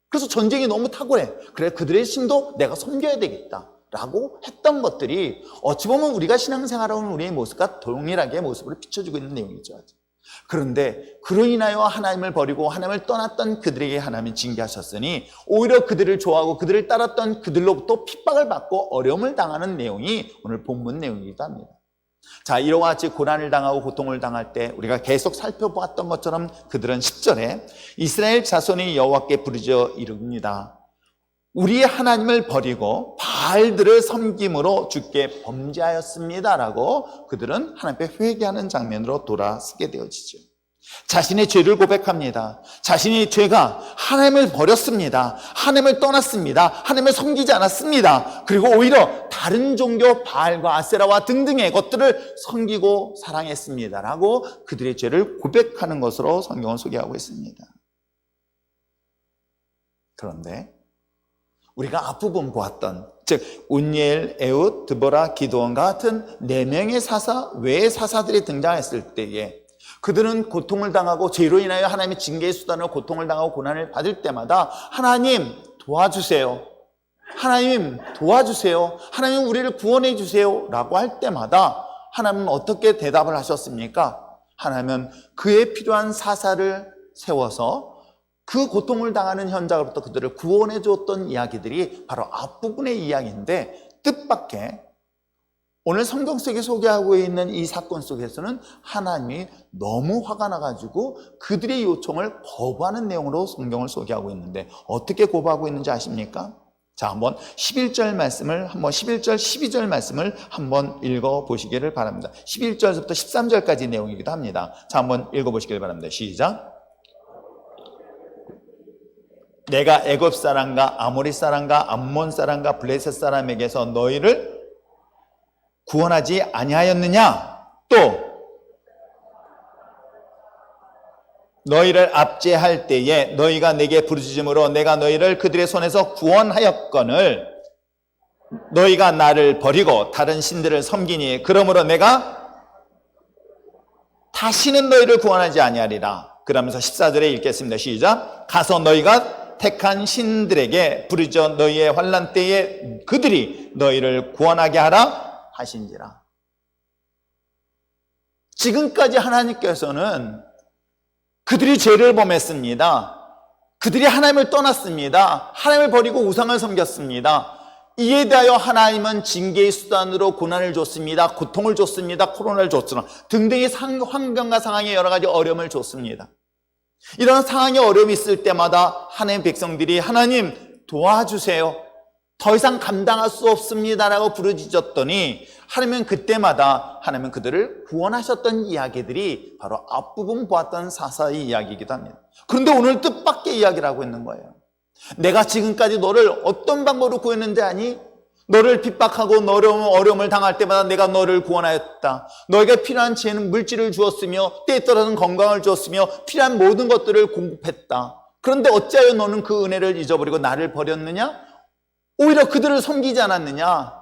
그래서 전쟁이 너무 탁월해. 그래 그들의 신도 내가 섬겨야 되겠다 라고 했던 것들이 어찌 보면 우리가 신앙생활하는 우리의 모습과 동일하게 모습을 비춰주고 있는 내용이죠. 그런데 그로 인하여 하나님을 버리고 하나님을 떠났던 그들에게 하나님이 징계하셨으니 오히려 그들을 좋아하고 그들을 따랐던 그들로부터 핍박을 받고 어려움을 당하는 내용이 오늘 본문 내용이기도 합니다. 자, 이와 같이 고난을 당하고 고통을 당할 때 우리가 계속 살펴보았던 것처럼 그들은 10절에 이스라엘 자손이 여호와께 부르짖어 이릅니다. 우리 하나님을 버리고 바알들을 섬김으로 주께 범죄하였습니다 라고 그들은 하나님께 회개하는 장면으로 돌아서게 되어지죠. 자신의 죄를 고백합니다. 자신의 죄가 하나님을 버렸습니다. 하나님을 떠났습니다. 하나님을 섬기지 않았습니다. 그리고 오히려 다른 종교 바알과 아세라와 등등의 것들을 섬기고 사랑했습니다라고 그들의 죄를 고백하는 것으로 성경은 소개하고 있습니다. 그런데 우리가 앞부분 보았던, 즉 운니엘, 에훗, 드보라, 기드온과 같은 4명의 사사, 외의 사사들이 등장했을 때에 그들은 고통을 당하고 죄로 인하여 하나님의 징계의 수단으로 고통을 당하고 고난을 받을 때마다 하나님 도와주세요, 하나님 도와주세요, 하나님 우리를 구원해 주세요 라고 할 때마다 하나님은 어떻게 대답을 하셨습니까? 하나님은 그에 필요한 사사를 세워서 그 고통을 당하는 현장으로부터 그들을 구원해 주었던 이야기들이 바로 앞부분의 이야기인데, 뜻밖의 오늘 성경 속에 소개하고 있는 이 사건 속에서는 하나님이 너무 화가 나가지고 그들의 요청을 거부하는 내용으로 성경을 소개하고 있는데, 어떻게 거부하고 있는지 아십니까? 자, 한번 11절 말씀을, 11절, 12절 말씀을 한번 읽어보시기를 바랍니다. 11절부터 13절까지 내용이기도 합니다. 자, 한번 읽어보시기를 바랍니다. 시작. 내가 애굽 사람과 아모리 사람과 암몬 사람과 블레셋 사람에게서 너희를 구원하지 아니하였느냐? 또 너희를 압제할 때에 너희가 내게 부르짖음으로 내가 너희를 그들의 손에서 구원하였거늘 너희가 나를 버리고 다른 신들을 섬기니 그러므로 내가 다시는 너희를 구원하지 아니하리라. 그러면서 14절에 읽겠습니다. 시작. 가서 너희가 택한 신들에게 부르짖어 너희의 환난 때에 그들이 너희를 구원하게 하라 하신지라. 지금까지 하나님께서는 그들이 죄를 범했습니다. 그들이 하나님을 떠났습니다. 하나님을 버리고 우상을 섬겼습니다. 이에 대하여 하나님은 징계의 수단으로 고난을 줬습니다. 고통을 줬습니다. 코로나를 줬습니다. 등등의 환경과 상황에 여러 가지 어려움을 줬습니다. 이런 상황에 어려움이 있을 때마다 하나님 백성들이 하나님 도와주세요, 더 이상 감당할 수 없습니다라고 부르짖었더니 하나님은 그때마다 하나님은 그들을 구원하셨던 이야기들이 바로 앞부분 보았던 사사의 이야기이기도 합니다. 그런데 오늘 뜻밖의 이야기를 하고 있는 거예요. 내가 지금까지 너를 어떤 방법으로 구했는데 아니? 너를 핍박하고 어려움을 당할 때마다 내가 너를 구원하였다. 너에게 필요한 지혜는 물질을 주었으며 때에 따라서는 건강을 주었으며 필요한 모든 것들을 공급했다. 그런데 어찌하여 너는 그 은혜를 잊어버리고 나를 버렸느냐? 오히려 그들을 섬기지 않았느냐?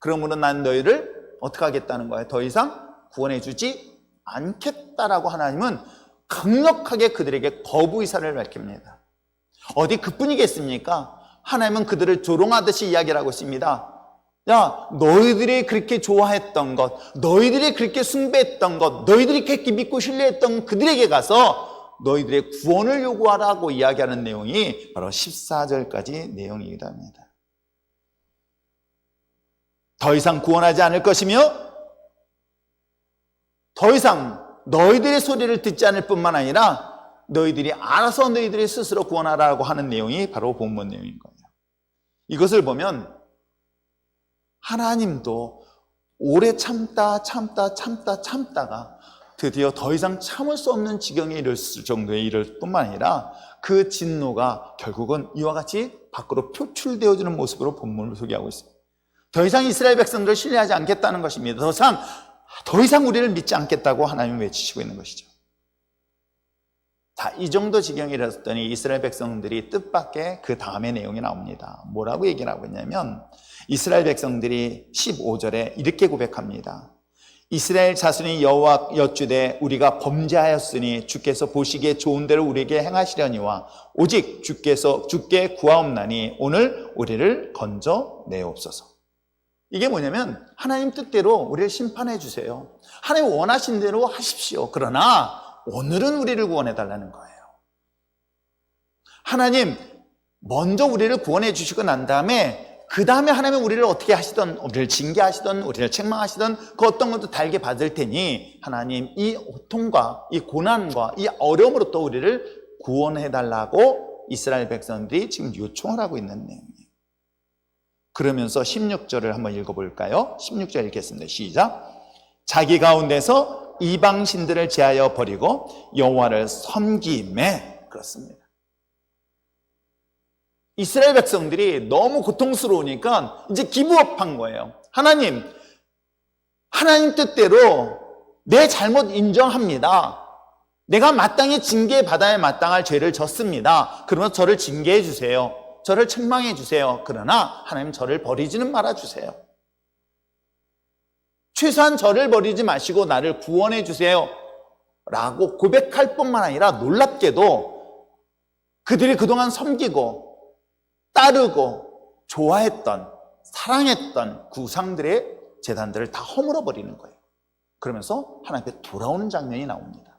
그러므로 난 너희를 어떻게 하겠다는 거예요? 더 이상 구원해 주지 않겠다라고 하나님은 강력하게 그들에게 거부 의사를 밝힙니다. 어디 그뿐이겠습니까? 하나님은 그들을 조롱하듯이 이야기를 하고 있습니다. 야, 너희들이 그렇게 좋아했던 것, 너희들이 그렇게 숭배했던 것, 너희들이 그렇게 믿고 신뢰했던 그들에게 가서 너희들의 구원을 요구하라고 이야기하는 내용이 바로 14절까지 내용이기도 합니다. 더 이상 구원하지 않을 것이며 더 이상 너희들의 소리를 듣지 않을 뿐만 아니라 너희들이 알아서 너희들이 스스로 구원하라고 하는 내용이 바로 본문 내용인 거예요. 이것을 보면 하나님도 오래 참다가 드디어 더 이상 참을 수 없는 지경에 이르렀을 정도에 이를 뿐만 아니라 그 진노가 결국은 이와 같이 밖으로 표출되어지는 모습으로 본문을 소개하고 있습니다. 더 이상 이스라엘 백성들을 신뢰하지 않겠다는 것입니다. 더 이상 우리를 믿지 않겠다고 하나님이 외치시고 있는 것이죠. 자, 이 정도 지경에 이르렀더니 이스라엘 백성들이 뜻밖의 그 다음의 내용이 나옵니다. 뭐라고 얘기를 하고 있냐면 이스라엘 백성들이 15절에 이렇게 고백합니다. 이스라엘 자손이 여호와 여쭈되 우리가 범죄하였으니 주께서 보시기에 좋은 대로 우리에게 행하시려니와 오직 주께 구하옵나니 오늘 우리를 건져내옵소서. 이게 뭐냐면 하나님 뜻대로 우리를 심판해 주세요. 하나님 원하신 대로 하십시오. 그러나 오늘은 우리를 구원해 달라는 거예요. 하나님 먼저 우리를 구원해 주시고 난 다음에 그 다음에 하나님은 우리를 어떻게 하시던, 우리를 징계하시던, 우리를 책망하시던 그 어떤 것도 달게 받을 테니 하나님 이 고통과 이 고난과 이 어려움으로부터 우리를 구원해 달라고 이스라엘 백성들이 지금 요청을 하고 있는 내용이에요. 그러면서 16절을 한번 읽어볼까요? 16절 읽겠습니다. 시작. 자기 가운데서 이방 신들을 제하여 버리고 여호와를 섬김에 그렇습니다. 이스라엘 백성들이 너무 고통스러우니까 이제 기브업한 거예요. 하나님 뜻대로 내 잘못 인정합니다. 내가 마땅히 징계받아야 마땅할 죄를 졌습니다. 그러면 저를 징계해 주세요. 저를 책망해 주세요. 그러나 하나님 저를 버리지는 말아 주세요. 최소한 저를 버리지 마시고 나를 구원해 주세요 라고 고백할 뿐만 아니라 놀랍게도 그들이 그동안 섬기고 따르고 좋아했던 사랑했던 그 우상들의 제단들을 다 허물어 버리는 거예요. 그러면서 하나님 앞에 돌아오는 장면이 나옵니다.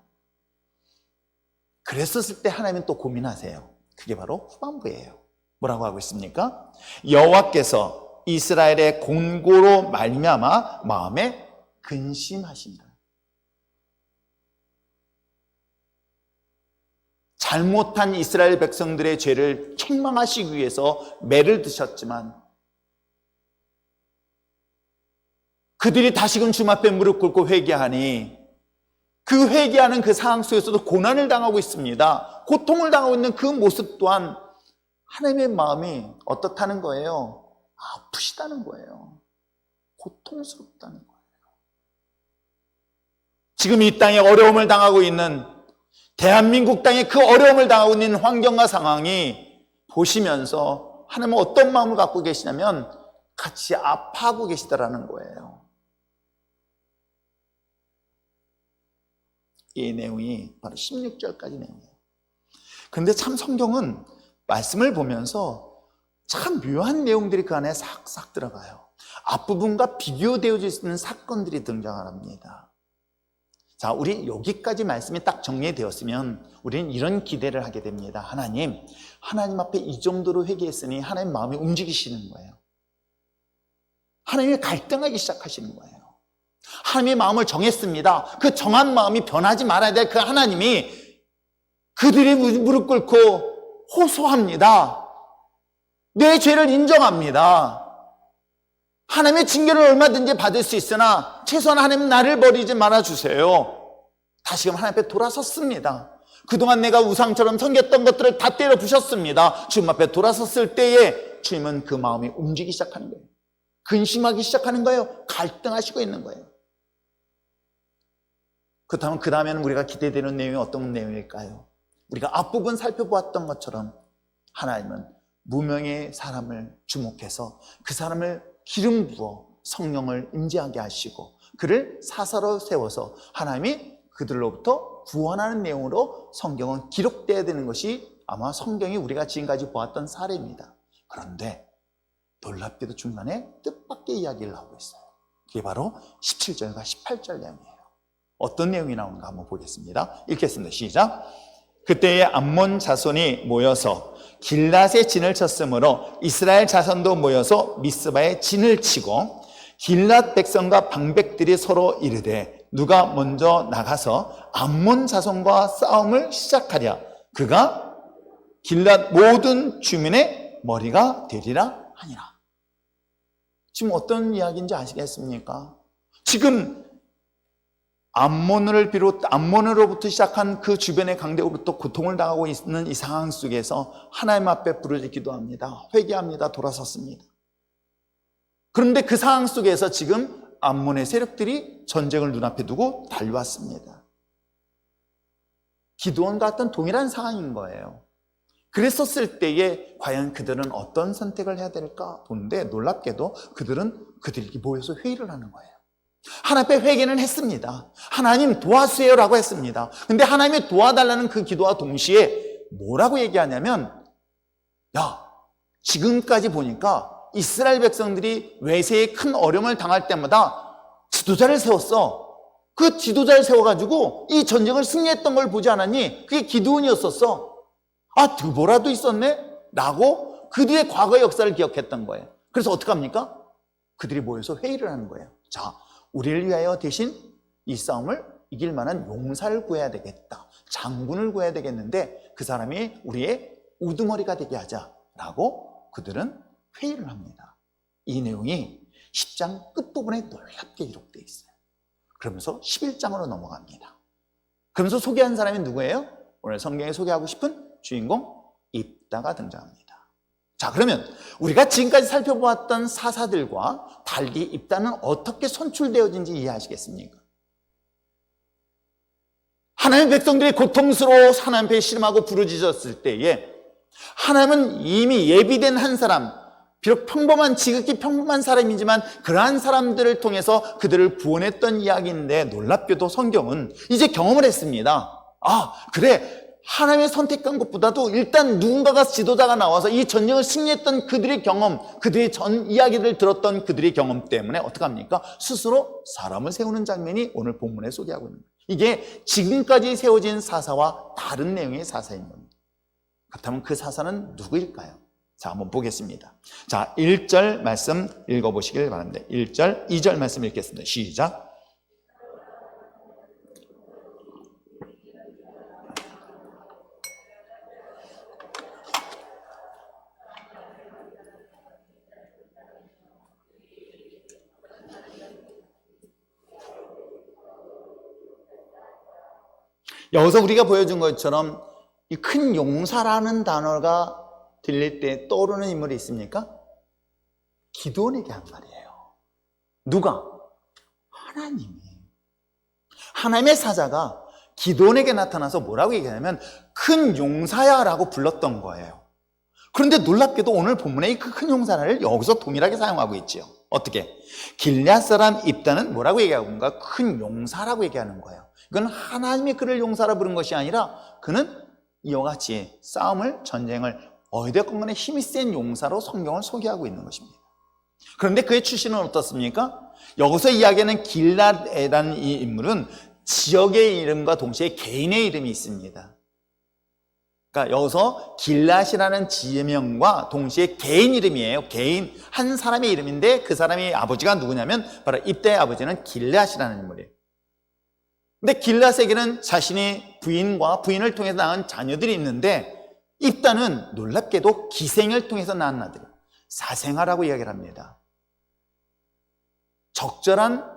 그랬었을 때 하나님은 또 고민하세요. 그게 바로 후반부예요. 뭐라고 하고 있습니까? 여호와께서 이스라엘의 곤고로 말미암아 마음에 근심하신다. 잘못한 이스라엘 백성들의 죄를 책망하시기 위해서 매를 드셨지만 그들이 다시금 주님 앞에 무릎 꿇고 회개하니 그 회개하는 그 상황 속에서도 고난을 당하고 있습니다. 고통을 당하고 있는 그 모습 또한 하나님의 마음이 어떻다는 거예요? 아프시다는 거예요. 고통스럽다는 거예요. 지금 이 땅에 어려움을 당하고 있는 대한민국 땅에 그 어려움을 당하고 있는 환경과 상황이 보시면서 하나님은 어떤 마음을 갖고 계시냐면 같이 아파하고 계시다라는 거예요. 이 내용이 바로 16절까지 내용이에요. 그런데 참 성경은 말씀을 보면서 참 묘한 내용들이 그 안에 싹싹 들어가요. 앞부분과 비교되어져 있는 사건들이 등장합니다. 자, 우리 여기까지 말씀이 딱 정리되었으면 우리는 이런 기대를 하게 됩니다. 하나님 앞에 이 정도로 회개했으니 하나님 마음이 움직이시는 거예요. 하나님이 갈등하기 시작하시는 거예요. 하나님의 마음을 정했습니다. 그 정한 마음이 변하지 말아야 될 그 하나님이 그들이 무릎 꿇고 호소합니다. 내 죄를 인정합니다. 하나님의 징계를 얼마든지 받을 수 있으나 최소한 하나님 나를 버리지 말아주세요. 다시금 하나님 앞에 돌아섰습니다. 그동안 내가 우상처럼 섬겼던 것들을 다 때려 부셨습니다. 주님 앞에 돌아섰을 때에 주님은 그 마음이 움직이기 시작하는 거예요. 근심하기 시작하는 거예요. 갈등하시고 있는 거예요. 그렇다면 그 다음에는 우리가 기대되는 내용이 어떤 내용일까요? 우리가 앞부분 살펴보았던 것처럼 하나님은 무명의 사람을 주목해서 그 사람을 기름 부어 성령을 임재하게 하시고 그를 사사로 세워서 하나님이 그들로부터 구원하는 내용으로 성경은 기록되어야 되는 것이 아마 성경이 우리가 지금까지 보았던 사례입니다. 그런데 놀랍게도 중간에 뜻밖의 이야기를 하고 있어요. 그게 바로 17절과 18절 내용이에요. 어떤 내용이 나오는가 한번 보겠습니다. 읽겠습니다. 시작. 그때에 암몬 자손이 모여서 길랏에 진을 쳤으므로 이스라엘 자손도 모여서 미스바에 진을 치고 길랏 백성과 방백들이 서로 이르되 누가 먼저 나가서 암몬 자손과 싸움을 시작하랴. 그가 길랏 모든 주민의 머리가 되리라 하니라. 지금 어떤 이야기인지 아시겠습니까? 지금 암몬으로부터 시작한 그 주변의 강대로부터 고통을 당하고 있는 이 상황 속에서 하나님 앞에 부르짖기도 합니다. 회개합니다. 돌아섰습니다. 그런데 그 상황 속에서 지금 암몬의 세력들이 전쟁을 눈앞에 두고 달려왔습니다. 기드온과 같은 동일한 상황인 거예요. 그랬었을 때에 과연 그들은 어떤 선택을 해야 될까 보는데 놀랍게도 그들이 모여서 회의를 하는 거예요. 하나님 앞에 회개는 했습니다. 하나님 도와주세요라고 했습니다. 근데 하나님이 도와달라는 그 기도와 동시에 뭐라고 얘기하냐면 지금까지 보니까 이스라엘 백성들이 외세에 큰 어려움을 당할 때마다 지도자를 세웠어. 그 지도자를 세워가지고 이 전쟁을 승리했던 걸 보지 않았니? 그게 기드온이었었어. 드보라도 있었네? 라고 그들의 과거의 역사를 기억했던 거예요. 그래서 어떡합니까? 그들이 모여서 회의를 하는 거예요. 자, 우리를 위하여 대신 이 싸움을 이길 만한 용사를 구해야 되겠다. 장군을 구해야 되겠는데 그 사람이 우리의 우두머리가 되게 하자라고 그들은 회의를 합니다. 이 내용이 10장 끝부분에 놀랍게 기록되어 있어요. 그러면서 11장으로 넘어갑니다. 그러면서 소개한 사람이 누구예요? 오늘 성경에 소개하고 싶은 주인공 입다가 등장합니다. 자, 그러면 우리가 지금까지 살펴보았던 사사들과 달리 입다는 어떻게 선출되어진지 이해하시겠습니까? 하나님의 백성들이 고통스러워 하나님 앞에 씨름하고 부르짖었을 때에 하나님은 이미 예비된 한 사람, 비록 평범한 지극히 평범한 사람이지만 그러한 사람들을 통해서 그들을 구원했던 이야기인데, 놀랍게도 성경은 이제 경험을 했습니다. 아, 그래, 하나님의 선택한 것보다도 일단 누군가가 지도자가 나와서 이 전쟁을 승리했던 그들의 경험, 그들의 전 이야기를 들었던 그들의 경험 때문에 어떻게 합니까? 스스로 사람을 세우는 장면이 오늘 본문에 소개하고 있는 거예요. 이게 지금까지 세워진 사사와 다른 내용의 사사인 겁니다. 그렇다면 그 사사는 누구일까요? 자, 한번 보겠습니다. 자, 1절 말씀 읽어보시길 바랍니다. 1절, 2절 말씀 읽겠습니다. 시작. 여기서 우리가 보여준 것처럼 이 큰 용사라는 단어가 들릴 때 떠오르는 인물이 있습니까? 기드온에게 한 말이에요. 누가? 하나님이. 하나님의 사자가 기드온에게 나타나서 뭐라고 얘기하냐면 큰 용사야 라고 불렀던 거예요. 그런데 놀랍게도 오늘 본문에 이 큰 용사를 여기서 동일하게 사용하고 있지요. 어떻게? 길앗 사람 입다는 뭐라고 얘기하고 있는가? 큰 용사라고 얘기하는 거예요. 이건 하나님이 그를 용사라 부른 것이 아니라 그는 이와 같이 싸움을, 전쟁을 어디든 간에 힘이 센 용사로 성경을 소개하고 있는 것입니다. 그런데 그의 출신은 어떻습니까? 여기서 이야기하는 길앗이라는 이 인물은 지역의 이름과 동시에 개인의 이름이 있습니다. 그러니까 여기서 길앗이라는 지명과 동시에 개인 이름이에요. 개인, 한 사람의 이름인데 그 사람의 아버지가 누구냐면 바로 입다의 아버지는 길앗이라는 인물이에요. 근데 길앗에게는 자신이 부인과 부인을 통해서 낳은 자녀들이 있는데 입다는 놀랍게도 기생을 통해서 낳은 아들이에요. 사생아라고 이야기를 합니다. 적절한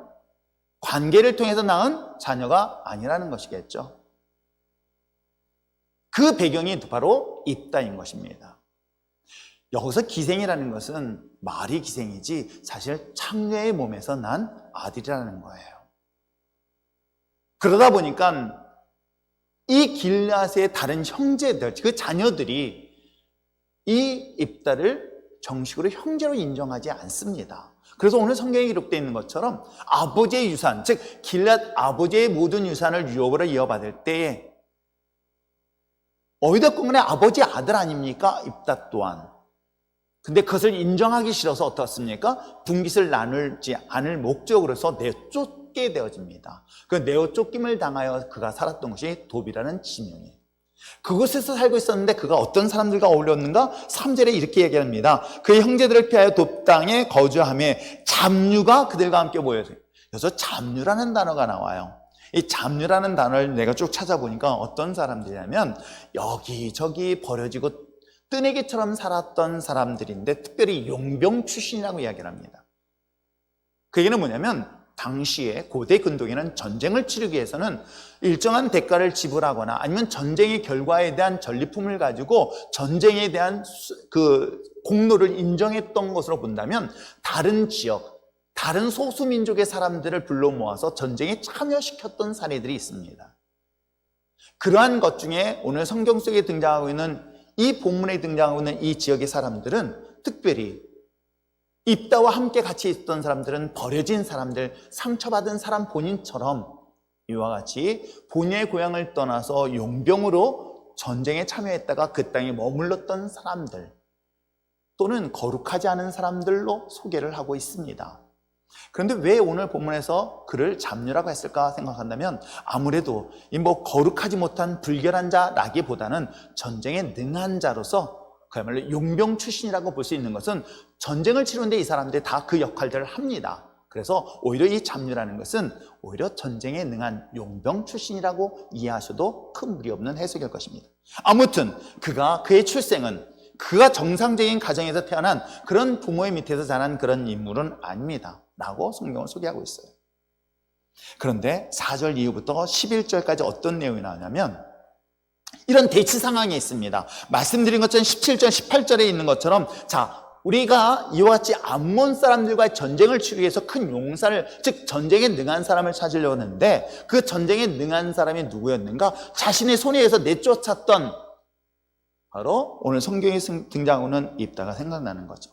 관계를 통해서 낳은 자녀가 아니라는 것이겠죠. 그 배경이 바로 입다인 것입니다. 여기서 기생이라는 것은 말이 기생이지 사실 창녀의 몸에서 난 아들이라는 거예요. 그러다 보니까 이 길앗의 다른 형제들, 그 자녀들이 이 입다를 정식으로 형제로 인정하지 않습니다. 그래서 오늘 성경에 기록되어 있는 것처럼 아버지의 유산, 즉 길앗 아버지의 모든 유산을 유업으로 이어받을 때에 어디든 간에 아버지 아들 아닙니까? 입다 또한. 근데 그것을 인정하기 싫어서 어떻습니까? 분깃을 나누지 않을 목적으로서 내쫓게 되어집니다. 그 내쫓김을 당하여 그가 살았던 것이 돕이라는 지명이에요. 그곳에서 살고 있었는데 그가 어떤 사람들과 어울렸는가? 3절에 이렇게 얘기합니다. 그의 형제들을 피하여 돕 땅에 거주하며 잡류가 그들과 함께 모여서. 여기서 잡류라는 단어가 나와요. 이 잡류라는 단어를 내가 쭉 찾아보니까 어떤 사람들이냐면 여기저기 버려지고 뜨내기처럼 살았던 사람들인데 특별히 용병 출신이라고 이야기를 합니다. 그 얘기는 뭐냐면 당시에 고대 근동에는 전쟁을 치르기 위해서는 일정한 대가를 지불하거나 아니면 전쟁의 결과에 대한 전리품을 가지고 전쟁에 대한 그 공로를 인정했던 것으로 본다면 다른 지역, 다른 소수민족의 사람들을 불러 모아서 전쟁에 참여시켰던 사례들이 있습니다. 그러한 것 중에 오늘 성경 속에 등장하고 있는 이 본문에 등장하고 있는 이 지역의 사람들은 특별히 입다와 함께 같이 있던 사람들은 버려진 사람들, 상처받은 사람 본인처럼 이와 같이 본인의 고향을 떠나서 용병으로 전쟁에 참여했다가 그 땅에 머물렀던 사람들 또는 거룩하지 않은 사람들로 소개를 하고 있습니다. 그런데 왜 오늘 본문에서 그를 잡류라고 했을까 생각한다면 아무래도 거룩하지 못한 불결한 자라기보다는 전쟁에 능한 자로서 그야말로 용병 출신이라고 볼 수 있는 것은 전쟁을 치르는데 이 사람들이 다 그 역할들을 합니다. 그래서 오히려 이 잡류라는 것은 오히려 전쟁에 능한 용병 출신이라고 이해하셔도 큰 무리 없는 해석일 것입니다. 아무튼 그의 출생은 그가 정상적인 가정에서 태어난 그런 부모의 밑에서 자란 그런 인물은 아닙니다 라고 성경을 소개하고 있어요. 그런데 4절 이후부터 11절까지 어떤 내용이 나오냐면 이런 대치 상황이 있습니다. 말씀드린 것처럼 17절, 18절에 있는 것처럼 자, 우리가 이와 같이 암몬 사람들과의 전쟁을 치르기 위해서 큰 용사를, 즉 전쟁에 능한 사람을 찾으려고 하는데 그 전쟁에 능한 사람이 누구였는가? 자신의 손에 의해서 내쫓았던 바로 오늘 성경에 등장하는 입다가 생각나는 거죠.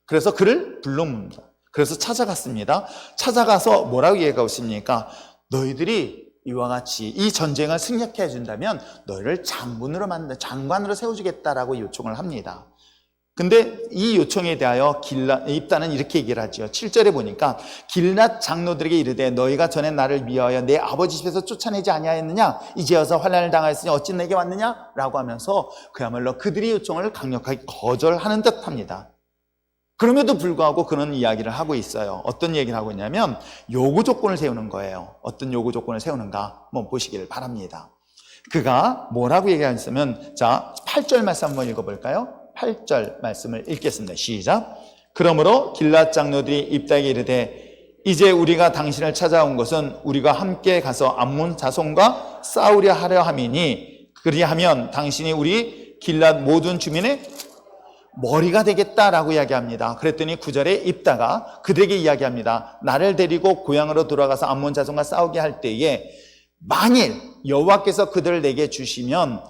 그래서 그를 불러봅니다. 그래서 찾아갔습니다. 찾아가서 뭐라고 얘기하고 있습니까? 너희들이 이와 같이 이 전쟁을 승리하게 해준다면 너희를 장관으로 세워주겠다라고 요청을 합니다. 근데 이 요청에 대하여 입다는 이렇게 얘기를 하죠. 7절에 보니까 길랏 장로들에게 이르되 너희가 전에 나를 미워하여 내 아버지 집에서 쫓아내지 아니하였느냐? 이제 와서 환난을 당하였으니 어찌 내게 왔느냐? 라고 하면서 그야말로 그들의 요청을 강력하게 거절하는 듯 합니다. 그럼에도 불구하고 그런 이야기를 하고 있어요. 어떤 얘기를 하고 있냐면 요구 조건을 세우는 거예요. 어떤 요구 조건을 세우는가 한번 보시기를 바랍니다. 그가 뭐라고 얘기하냐면 자, 8절 말씀 한번 읽어볼까요? 8절 말씀을 읽겠습니다. 시작. 그러므로 길랏 장로들이 입다에게 이르되 이제 우리가 당신을 찾아온 것은 우리가 함께 가서 암몬 자손과 싸우려 하려 함이니 그리하면 당신이 우리 길랏 모든 주민의 머리가 되겠다라고 이야기합니다. 그랬더니 9절에 입다가 그들에게 이야기합니다. 나를 데리고 고향으로 돌아가서 암몬 자손과 싸우게 할 때에 만일 여호와께서 그들을 내게 주시면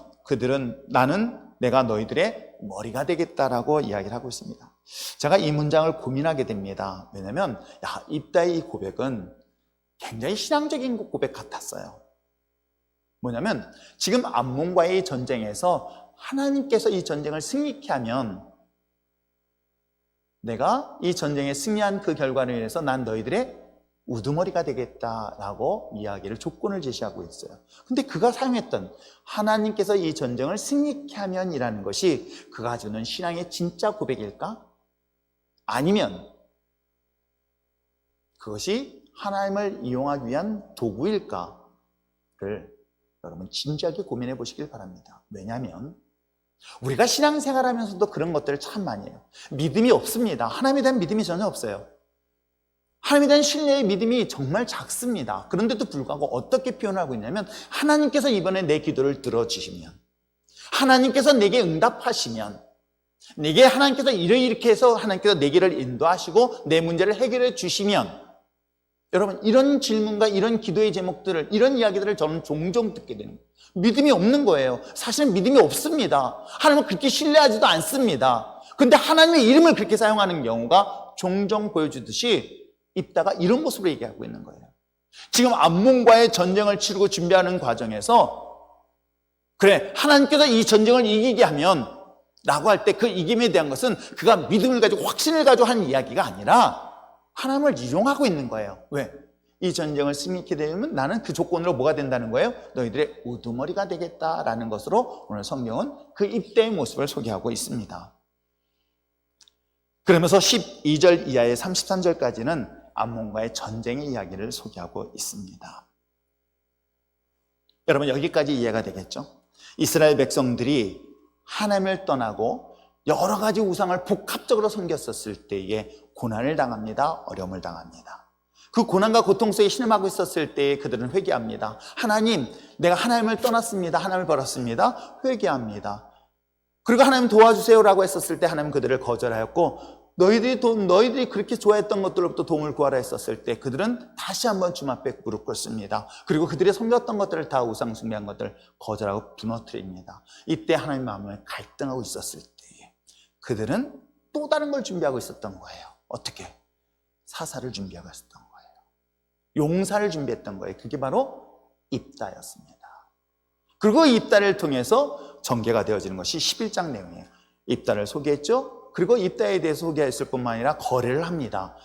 나는 내가 너희들의 머리가 되겠다라고 이야기를 하고 있습니다. 제가 이 문장을 고민하게 됩니다. 왜냐하면 입다의 이 고백은 굉장히 신앙적인 고백 같았어요. 뭐냐면 지금 암몬과의 전쟁에서 하나님께서 이 전쟁을 승리케 하면 내가 이 전쟁에 승리한 그 결과를 위해서 난 너희들의 우두머리가 되겠다라고 이야기를 조건을 제시하고 있어요. 근데 그가 사용했던 하나님께서 이 전쟁을 승리케 하면이라는 것이 그가 주는 신앙의 진짜 고백일까? 아니면 그것이 하나님을 이용하기 위한 도구일까를 여러분 진지하게 고민해 보시길 바랍니다. 왜냐하면 우리가 신앙생활하면서도 그런 것들을 참 많이 해요. 믿음이 없습니다. 하나님에 대한 믿음이 전혀 없어요. 하나님에 대한 신뢰의 믿음이 정말 작습니다. 그런데도 불구하고 어떻게 표현하고 있냐면 하나님께서 이번에 내 기도를 들어주시면, 하나님께서 내게 응답하시면, 내게 하나님께서 이렇게 해서 하나님께서 내 길을 인도하시고 내 문제를 해결해 주시면, 여러분 이런 질문과 이런 기도의 제목들을, 이런 이야기들을 저는 종종 듣게 되는 거예요. 믿음이 없는 거예요. 사실은 믿음이 없습니다. 하나님을 그렇게 신뢰하지도 않습니다. 그런데 하나님의 이름을 그렇게 사용하는 경우가 종종 보여주듯이 입다가 이런 모습으로 얘기하고 있는 거예요. 지금 암몬과의 전쟁을 치르고 준비하는 과정에서 그래 하나님께서 이 전쟁을 이기게 하면 라고 할 때 그 이김에 대한 것은 그가 믿음을 가지고 확신을 가지고 하는 이야기가 아니라 하나님을 이용하고 있는 거예요. 왜? 이 전쟁을 승리하게 되면 나는 그 조건으로 뭐가 된다는 거예요? 너희들의 우두머리가 되겠다라는 것으로 오늘 성경은 그 입다의 모습을 소개하고 있습니다. 그러면서 12절 이하의 33절까지는 암몬과의 전쟁의 이야기를 소개하고 있습니다. 여러분 여기까지 이해가 되겠죠? 이스라엘 백성들이 하나님을 떠나고 여러 가지 우상을 복합적으로 섬겼었을 때에 고난을 당합니다. 어려움을 당합니다. 그 고난과 고통 속에 신음하고 있었을 때에 그들은 회개합니다. 하나님, 내가 하나님을 떠났습니다. 하나님을 버렸습니다. 회개합니다. 그리고 하나님 도와주세요라고 했었을 때 하나님은 그들을 거절하였고 너희들이 그렇게 좋아했던 것들로부터 도움을 구하라 했었을 때 그들은 다시 한번 주님 앞에 무릎 꿇습니다. 그리고 그들이 섬겼던 것들을 다 우상 숭배한 것들을 거절하고 무너뜨립니다. 이때 하나님 마음에 갈등하고 있었을 때에 그들은 또 다른 걸 준비하고 있었던 거예요. 어떻게? 사사를 준비하고 있었던 거예요. 용사를 준비했던 거예요. 그게 바로 입다였습니다. 그리고 입다를 통해서 전개가 되어지는 것이 11장 내용이에요. 입다를 소개했죠. 그리고 입다에 대해서 소개했을 뿐만 아니라 거래를 합니다.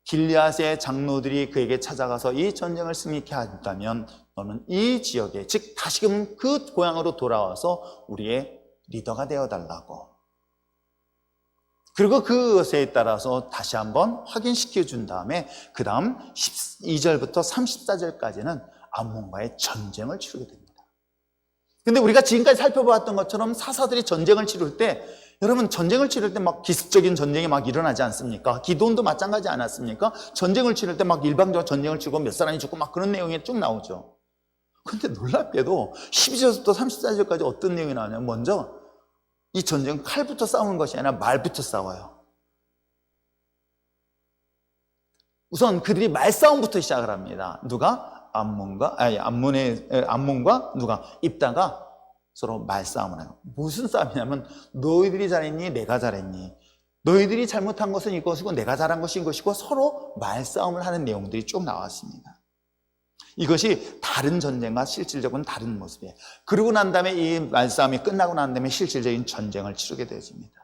길앗의 장로들이 그에게 찾아가서 이 전쟁을 승리케 한다면 너는 이 지역에, 즉 다시금 그 고향으로 돌아와서 우리의 리더가 되어달라고. 그리고 그것에 따라서 다시 한번 확인시켜 준 다음에 그 다음 12절부터 34절까지는 암몬과의 전쟁을 치르게 됩니다. 근데 우리가 지금까지 살펴보았던 것처럼 사사들이 전쟁을 치를 때 여러분, 전쟁을 치를 때 막 기습적인 전쟁이 막 일어나지 않습니까? 기도원도 마찬가지 않았습니까? 전쟁을 치를 때 막 일방적으로 전쟁을 치고 몇 사람이 죽고 막 그런 내용이 쭉 나오죠. 근데 놀랍게도 12절부터 34절까지 어떤 내용이 나오냐면, 먼저 이 전쟁은 칼부터 싸우는 것이 아니라 말부터 싸워요. 우선 그들이 말싸움부터 시작을 합니다. 누가? 암몬과 누가? 입다가 서로 말싸움을 해요. 무슨 싸움이냐면, 너희들이 잘했니? 내가 잘했니? 너희들이 잘못한 것은 이것이고 내가 잘한 것이 이것이고, 서로 말싸움을 하는 내용들이 쭉 나왔습니다. 이것이 다른 전쟁과 실질적으로는 다른 모습이에요. 그러고 난 다음에 이 말싸움이 끝나고 난 다음에 실질적인 전쟁을 치르게 되어집니다.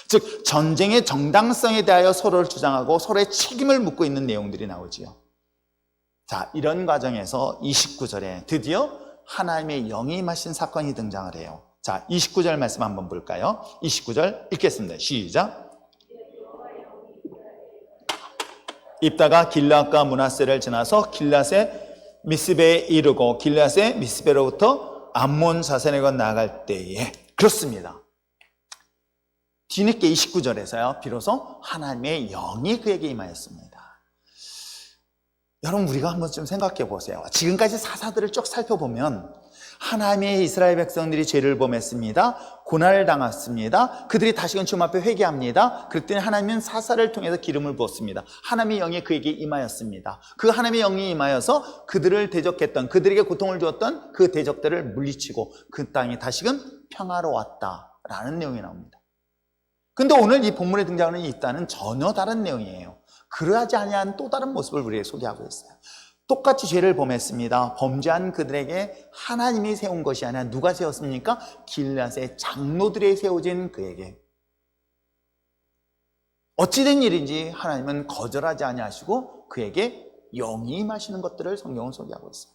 즉, 전쟁의 정당성에 대하여 서로를 주장하고 서로의 책임을 묻고 있는 내용들이 나오지요. 자, 이런 과정에서 29절에 드디어 하나님의 영이 임하신 사건이 등장을 해요. 자, 29절 말씀 한번 볼까요? 29절 읽겠습니다. 시작. 입다가 길앗과 므낫세를 지나서 길앗의 미스베에 이르고 길앗의 미스베로부터 암몬 자손에게 나아갈 때에, 그렇습니다. 뒤늦게 29절에서요, 비로소 하나님의 영이 그에게 임하였습니다. 여러분, 우리가 한번 좀 생각해 보세요. 지금까지 사사들을 쭉 살펴보면 하나님의 이스라엘 백성들이 죄를 범했습니다. 고난을 당했습니다. 그들이 다시금 주님 앞에 회개합니다. 그랬더니 하나님은 사사를 통해서 기름을 부었습니다. 하나님의 영이 그에게 임하였습니다. 그 하나님의 영이 임하여서 그들을 대적했던, 그들에게 고통을 주었던 그 대적들을 물리치고 그 땅이 다시금 평화로웠다라는 내용이 나옵니다. 근데 오늘 이 본문에 등장하는 이 입다는 전혀 다른 내용이에요. 그러하지 아니한 또 다른 모습을 우리에게 소개하고 있어요. 똑같이 죄를 범했습니다. 범죄한 그들에게 하나님이 세운 것이 아니라 누가 세웠습니까? 길앗의 장로들이 세워진 그에게. 어찌된 일인지 하나님은 거절하지 아니하시고 그에게 영이 임하시는 것들을 성경은 소개하고 있어요.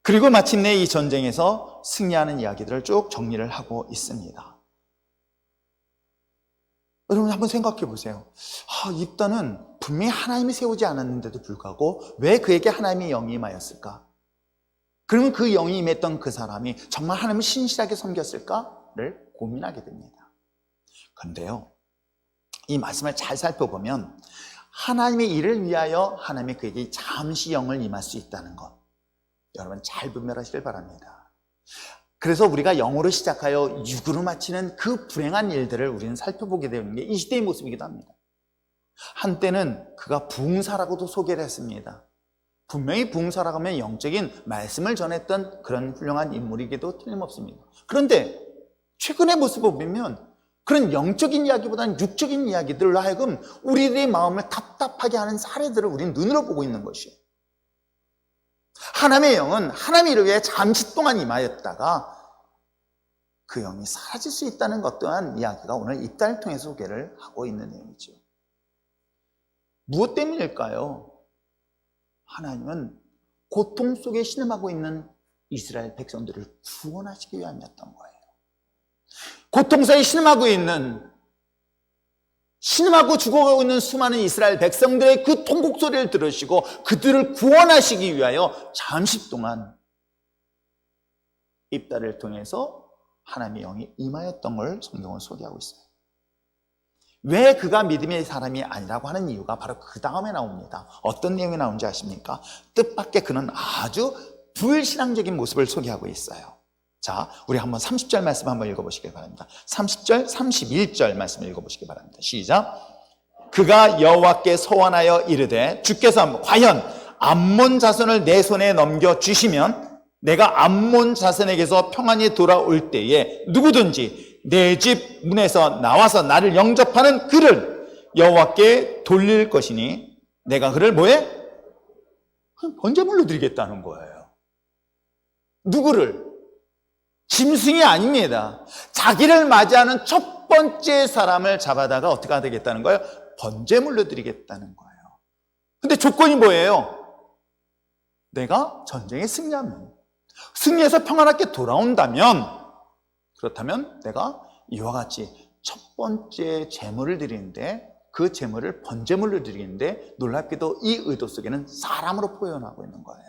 그리고 마침내 이 전쟁에서 승리하는 이야기들을 쭉 정리를 하고 있습니다. 여러분, 한번 생각해 보세요. 입다는 분명히 하나님이 세우지 않았는데도 불구하고 왜 그에게 하나님의 영이 임하였을까? 그러면 그 영이 임했던 그 사람이 정말 하나님을 신실하게 섬겼을까를 고민하게 됩니다. 그런데요, 이 말씀을 잘 살펴보면 하나님의 일을 위하여 하나님이 그에게 잠시 영을 임할 수 있다는 것, 여러분 잘 분별하시길 바랍니다. 그래서 우리가 영으로 시작하여 육으로 마치는 그 불행한 일들을 우리는 살펴보게 되는 게 이 시대의 모습이기도 합니다. 한때는 그가 부흥사라고도 소개를 했습니다. 분명히 부흥사라고 하면 영적인 말씀을 전했던 그런 훌륭한 인물이기도 틀림없습니다. 그런데 최근의 모습을 보면 그런 영적인 이야기보다는 육적인 이야기들로 하여금 우리들의 마음을 답답하게 하는 사례들을 우리는 눈으로 보고 있는 것이에요. 하나님의 영은 하나님의 일을 위해 잠시 동안 임하였다가 그 영이 사라질 수 있다는 것 또한 이야기가 오늘 입다를 통해서 소개를 하고 있는 내용이죠. 무엇 때문일까요? 하나님은 고통 속에 신음하고 있는 이스라엘 백성들을 구원하시기 위함이었던 거예요. 고통 속에 신음하고 죽어가고 있는 수많은 이스라엘 백성들의 그 통곡 소리를 들으시고 그들을 구원하시기 위하여 잠시 동안 입다를 통해서 하나님의 영이 임하였던 걸 성경은 소개하고 있어요. 왜 그가 믿음의 사람이 아니라고 하는 이유가 바로 그 다음에 나옵니다. 어떤 내용이 나오는지 아십니까? 뜻밖의 그는 아주 불신앙적인 모습을 소개하고 있어요. 자, 우리 한번 30절 말씀 한번 읽어보시기 바랍니다. 30절, 31절 말씀 읽어보시기 바랍니다. 시작. 그가 여호와께 소원하여 이르되 주께서 과연 암몬 자손을 내 손에 넘겨주시면 내가 암몬 자손에게서 평안히 돌아올 때에 누구든지 내 집 문에서 나와서 나를 영접하는 그를 여호와께 돌릴 것이니 내가 그를 뭐해? 번제물로 드리겠다는 거예요. 누구를? 짐승이 아닙니다. 자기를 맞이하는 첫 번째 사람을 잡아다가 어떻게 되겠다는 거예요? 번제물로 드리겠다는 거예요. 근데 조건이 뭐예요? 내가 전쟁에 승리해서 평안하게 돌아온다면, 그렇다면 내가 이와 같이 첫 번째 제물을 드리는데 그 제물을 번제물로 드리는데 놀랍게도 이 의도 속에는 사람으로 표현하고 있는 거예요.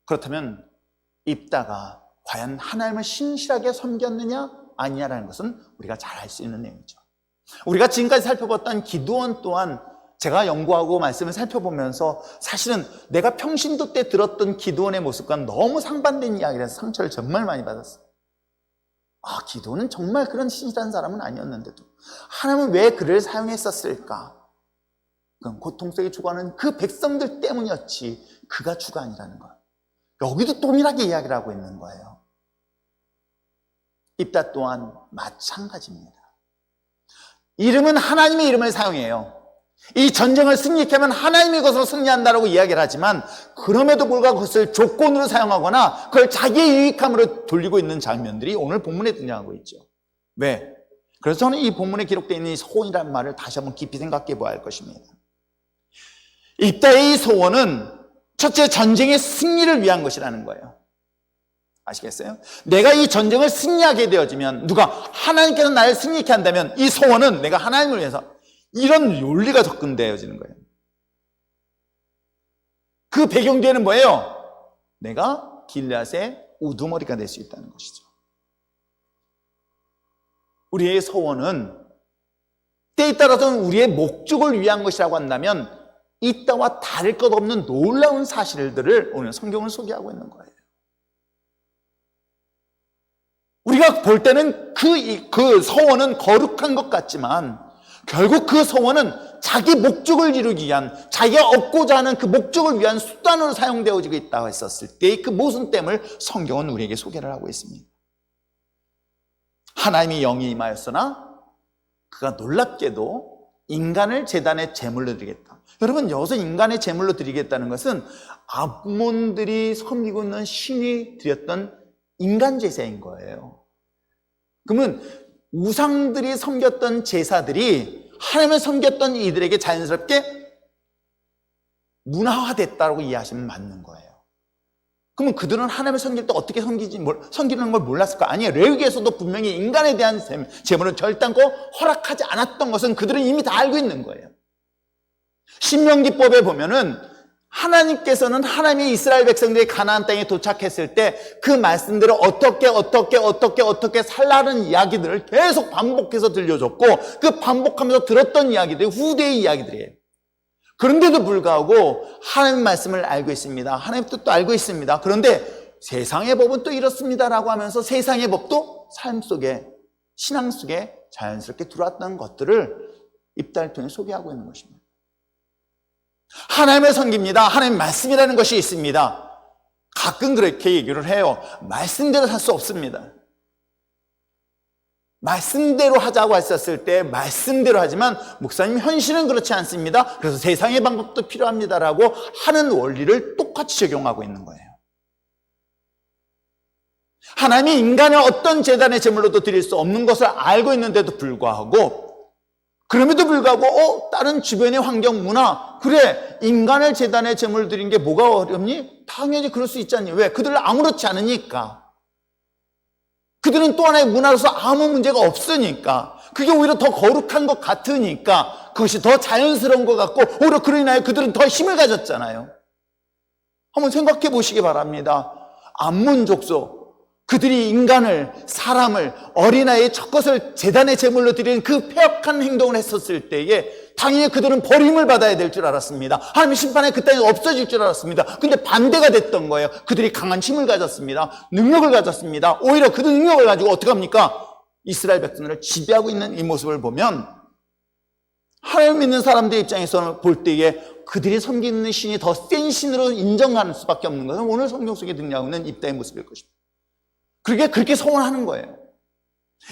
그렇다면 입다가 과연 하나님을 신실하게 섬겼느냐 아니냐라는 것은 우리가 잘 알 수 있는 내용이죠. 우리가 지금까지 살펴봤던 기드온 또한 제가 연구하고 말씀을 살펴보면서 사실은 내가 평신도 때 들었던 기드온의 모습과는 너무 상반된 이야기라서 상처를 정말 많이 받았어요. 기드온은 정말 그런 신실한 사람은 아니었는데도 하나님은 왜 그를 사용했었을까? 그건 고통 속에 죽어가는 그 백성들 때문이었지 그가 주가 아니라는 거예요. 여기도 동일하게 이야기를 하고 있는 거예요. 입다 또한 마찬가지입니다. 이름은 하나님의 이름을 사용해요. 이 전쟁을 승리케 하면 하나님의 것으로 승리한다라고 이야기를 하지만 그럼에도 불구하고 그것을 조건으로 사용하거나 그걸 자기의 유익함으로 돌리고 있는 장면들이 오늘 본문에 등장하고 있죠. 왜? 그래서 저는 이 본문에 기록되어 있는 이 소원이라는 말을 다시 한번 깊이 생각해 보아야 할 것입니다. 입다의 이 소원은 첫째 전쟁의 승리를 위한 것이라는 거예요. 아시겠어요? 내가 이 전쟁을 승리하게 되어지면 누가 하나님께서 나를 승리케 한다면 이 소원은 내가 하나님을 위해서 이런 논리가 접근되어지는 거예요. 그 배경 뒤에는 뭐예요? 내가 길앗의 우두머리가 될 수 있다는 것이죠. 우리의 소원은 때에 따라서는 우리의 목적을 위한 것이라고 한다면 이따와 다를 것 없는 놀라운 사실들을 오늘 성경을 소개하고 있는 거예요. 우리가 볼 때는 그 소원은 거룩한 것 같지만 결국 그 소원은 자기 목적을 이루기 위한 자기가 얻고자 하는 그 목적을 위한 수단으로 사용되어지고 있다고 했었을 때의 그 모순됨을 성경은 우리에게 소개를 하고 있습니다. 하나님이 영이 임하였으나 그가 놀랍게도 인간을 제단의 제물로 드리겠다. 여러분 여기서 인간의 제물로 드리겠다는 것은 암몬들이 섬기고 있는 신이 드렸던 인간 제사인 거예요. 그러면 우상들이 섬겼던 제사들이 하나님을 섬겼던 이들에게 자연스럽게 문화화됐다고 이해하시면 맞는 거예요. 그러면 그들은 하나님을 섬길 때 어떻게 섬기는 걸 몰랐을까? 아니에요. 레위기에서도 분명히 인간에 대한 제물을 절단코 허락하지 않았던 것은 그들은 이미 다 알고 있는 거예요. 신명기법에 보면은 하나님께서는 하나님이 이스라엘 백성들이 가나안 땅에 도착했을 때 그 말씀대로 어떻게 살라는 이야기들을 계속 반복해서 들려줬고 그 반복하면서 들었던 이야기들이 후대의 이야기들이에요. 그런데도 불구하고 하나님 말씀을 알고 있습니다. 하나님 뜻도 알고 있습니다. 그런데 세상의 법은 또 이렇습니다라고 하면서 세상의 법도 삶 속에 신앙 속에 자연스럽게 들어왔던 것들을 입다를 통해 소개하고 있는 것입니다. 하나님을 섬깁니다. 하나님 말씀이라는 것이 있습니다. 가끔 그렇게 얘기를 해요. 말씀대로 살 수 없습니다. 말씀대로 하자고 했었을 때 말씀대로 하지만 목사님 현실은 그렇지 않습니다. 그래서 세상의 방법도 필요합니다라고 하는 원리를 똑같이 적용하고 있는 거예요. 하나님이 인간의 어떤 제단의 제물로도 드릴 수 없는 것을 알고 있는데도 불구하고 그럼에도 불구하고 다른 주변의 환경 문화 그래 인간을 제단에 제물을 드린 게 뭐가 어렵니? 당연히 그럴 수 있지 않니? 왜? 그들은 아무렇지 않으니까. 그들은 또 하나의 문화로서 아무 문제가 없으니까. 그게 오히려 더 거룩한 것 같으니까 그것이 더 자연스러운 것 같고 오히려 그로 인하여 그들은 더 힘을 가졌잖아요. 한번 생각해 보시기 바랍니다. 암몬 족속 그들이 인간을, 사람을, 어린아이의 첫 것을 제단의 제물로 드리는 그 폐역한 행동을 했었을 때에 당연히 그들은 버림을 받아야 될 줄 알았습니다. 하나님의 심판에 그 땅에 없어질 줄 알았습니다. 근데 반대가 됐던 거예요. 그들이 강한 힘을 가졌습니다. 능력을 가졌습니다. 오히려 그 능력을 가지고 어떻게 합니까? 이스라엘 백성들을 지배하고 있는 이 모습을 보면 하나님 믿는 사람들 입장에서 볼 때에 그들이 섬기는 신이 더 센 신으로 인정하는 수밖에 없는 것은 오늘 성경 속에 등장하고 있는 입다의 모습일 것입니다. 그렇게 소원하는 거예요.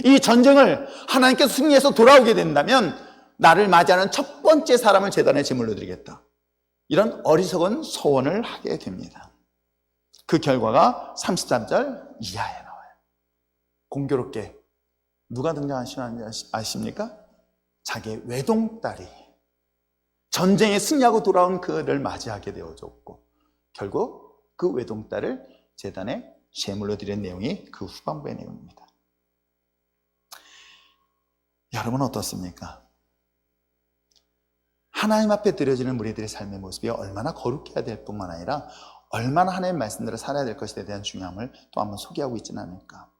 이 전쟁을 하나님께서 승리해서 돌아오게 된다면 나를 맞이하는 첫 번째 사람을 제단에 제물로 드리겠다. 이런 어리석은 소원을 하게 됩니다. 그 결과가 33절 이하에 나와요. 공교롭게 누가 등장하시는지 아십니까? 자기의 외동딸이 전쟁에 승리하고 돌아온 그를 맞이하게 되어졌고 결국 그 외동딸을 제단에 제물로 드린 내용이 그 후반부의 내용입니다. 여러분 어떻습니까? 하나님 앞에 드려지는 우리들의 삶의 모습이 얼마나 거룩해야 될 뿐만 아니라 얼마나 하나님의 말씀대로 살아야 될 것에 대한 중요함을 또 한번 소개하고 있지는 않을까.